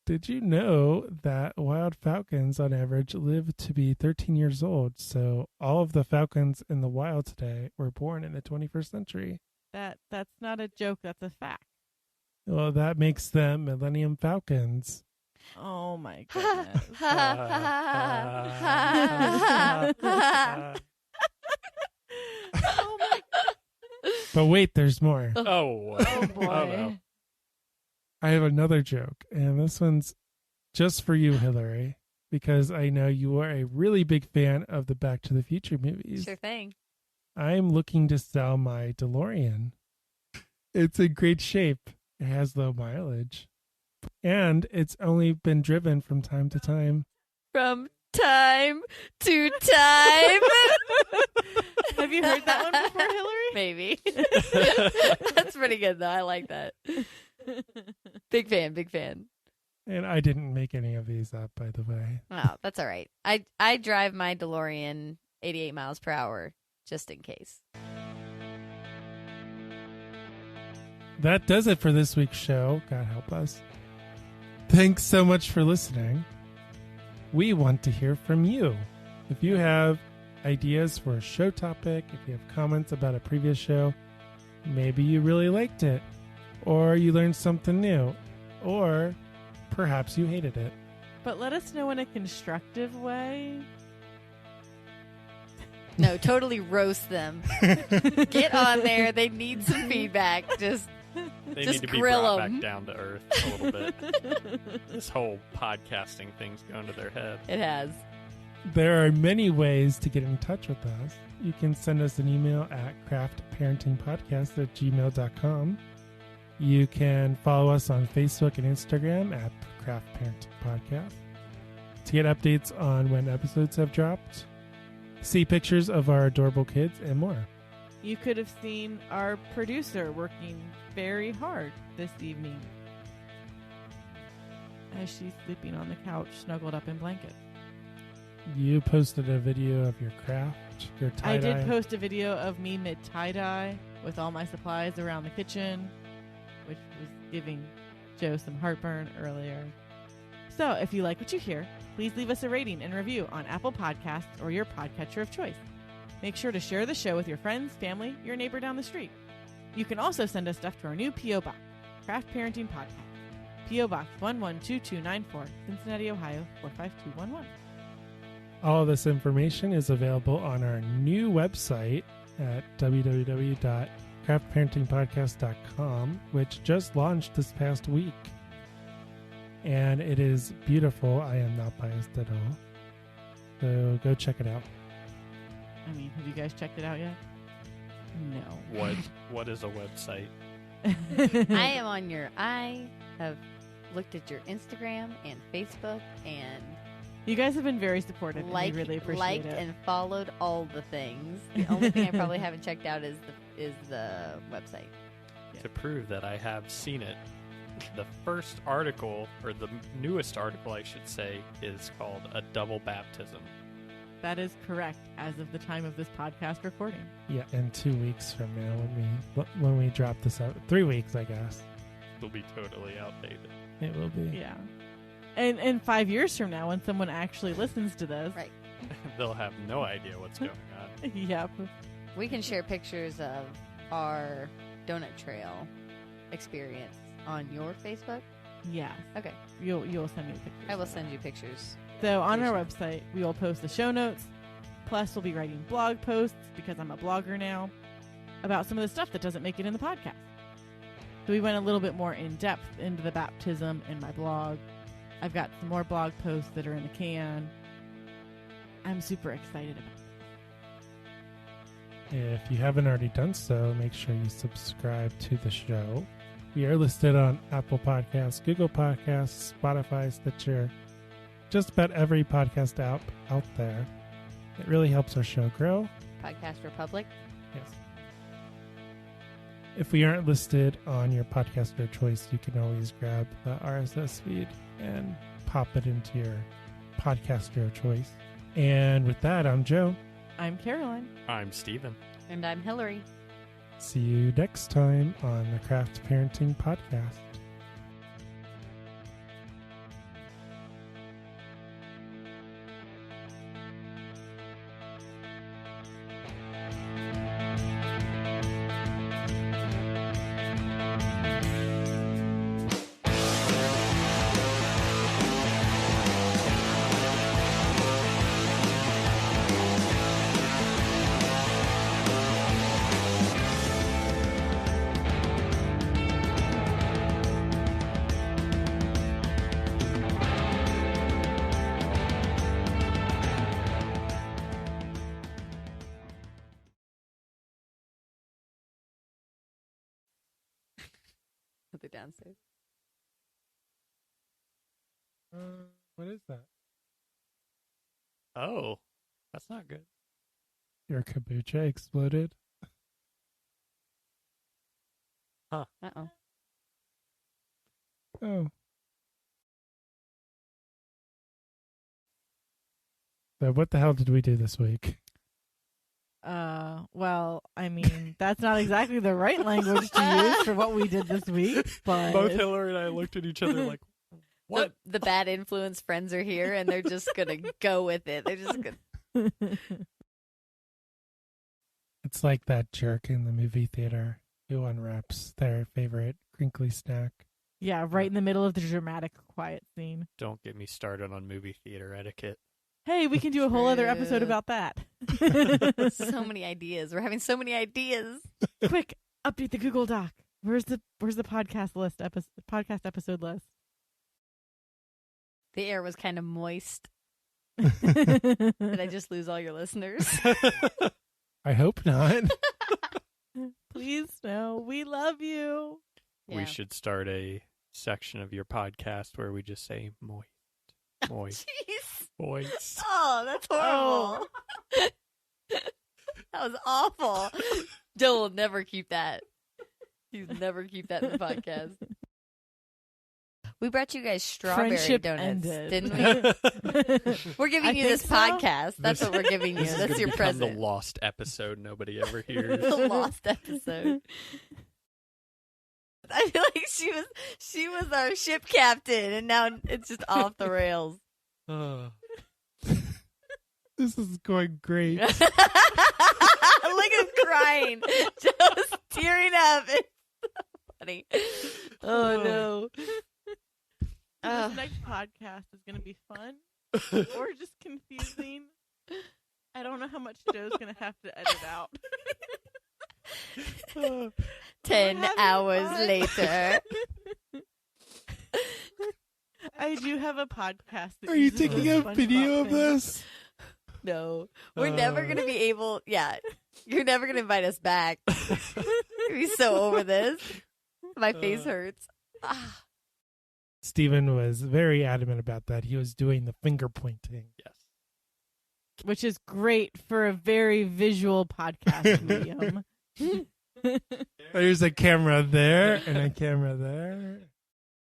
Did you know that wild falcons on average live to be 13 years old? So all of the falcons in the wild today were born in the 21st century. That's not a joke, that's a fact. Well, that makes them Millennium Falcons. Oh my goodness. Oh my. But wait, there's more. Oh boy. Oh, no. I have another joke, and this one's just for you, Hilary, because I know you are a really big fan of the Back to the Future movies. Sure thing. I'm looking to sell my DeLorean. It's in great shape. It has low mileage. And it's only been driven from time to time. From time to time. Have you heard that one before, Hilary? Maybe. That's pretty good, though. I like that. Big fan. And I didn't make any of these up, by the way. Oh, that's all right. I drive my DeLorean 88 miles per hour just in case. That does it for this week's show. God help us. Thanks so much for listening. We want to hear from you. If you have ideas for a show topic, if you have comments about a previous show, maybe you really liked it, or you learned something new, or perhaps you hated it. But let us know in a constructive way. No, totally roast them. Get on there. They need some feedback. They Just need to be grill brought 'em. back down to earth a little bit. This whole podcasting thing's going to their head. It has. There are many ways to get in touch with us. You can send us an email at craftparentingpodcast@gmail.com. You can follow us on Facebook and Instagram at Craft Parenting Podcast to get updates on when episodes have dropped, see pictures of our adorable kids, and more. you could have seen our producer working very hard this evening as she's sleeping on the couch, snuggled up in blankets. You posted a video of your craft, your tie-dye. I did post a video of me mid tie-dye with all my supplies around the kitchen, which was giving Joe some heartburn earlier. So if you like what you hear, please leave us a rating and review on Apple Podcasts or your podcatcher of choice. Make sure to share the show with your friends, family, your neighbor down the street. You can also send us stuff to our new P.O. Box, Craft Parenting Podcast, P.O. Box 112294, Cincinnati, Ohio 45211. All of this information is available on our new website at www.craftparentingpodcast.com, which just launched this past week. And it is beautiful. I am not biased at all. So go check it out. I mean, have you guys checked it out yet? No. What is a website? I have looked at your Instagram and Facebook and You guys have been very supportive, and we really appreciate liked it. and followed all the things. The only thing I probably haven't checked out is the website. Yeah. To prove that I have seen it, the first article, or the newest article, I should say, is called A Double Baptism. That is correct as of the time of this podcast recording. Yeah, and 2 weeks from now when we drop this out, 3 weeks, I guess. It'll be totally outdated. It will be. Yeah. And 5 years from now, when someone actually listens to this. Right. They'll have no idea what's going on. Yep. We can share pictures of our Donut Trail experience on your Facebook. Yes. Okay. You'll send me the pictures. I will of that. send you pictures. So on our website, we will post the show notes. Plus, we'll be writing blog posts, because I'm a blogger now, about some of the stuff that doesn't make it in the podcast. So we went a little bit more in depth into the baptism in my blog. I've got some more blog posts that are in the can. I'm super excited about it. If you haven't already done so, make sure you subscribe to the show. We are listed on Apple Podcasts, Google Podcasts, Spotify, Stitcher, just about every podcast app out there. It really helps our show grow. Podcast Republic. Yes. If we aren't listed on your podcaster of choice, you can always grab the RSS feed and pop it into your podcaster of choice. And with that, I'm Joe. I'm Caroline. I'm Steven. And I'm Hilary. See you next time on the Craft Parenting Podcast. They're downstairs. What is that? Oh, that's not good. Your kombucha exploded? Uh-oh. Oh. So what the hell did we do this week? Well, I mean, that's not exactly the right language to use for what we did this week, but Both Hillary and I looked at each other like, what? The bad influence friends are here, and they're just going to go with it. They're just going It's like that jerk in the movie theater who unwraps their favorite crinkly snack. yeah, right in the middle of the dramatic quiet scene. Don't get me started on movie theater etiquette. Hey, we can do a whole other episode True. about that. so many ideas. We're having so many ideas. Quick, update the Google Doc. Where's the podcast list? Podcast episode list. The air was kind of moist. Did I just lose all your listeners? I hope not. Please, no. We love you. Yeah. We should start a section of your podcast where we just say moist, moist, Jeez. moist. Oh, that's horrible. That was awful. Joel will never keep that. He'll never keep that in the podcast. We brought you guys strawberry Friendship donuts, ended. didn't we? We're giving you this podcast. That's what we're giving you. This is That's gonna your become present. the lost episode nobody ever hears. The lost episode. I feel like she was our ship captain, and now it's just off the rails. This is going great. Look at him crying. Joe's tearing up. It's so funny. Oh no. This next podcast is going to be fun or just confusing. I don't know how much Joe's going to have to edit out. 10 hours fun. later. I do have a podcast. That Are you uses taking those a SpongeBob video of things. this? No. We're never going to be able. Yeah. You're never going to invite us back. We're so over this. My face hurts. Ah. Stephen was very adamant about that. He was doing the finger pointing. Yes. Which is great for a very visual podcast medium. There's a camera there and a camera there.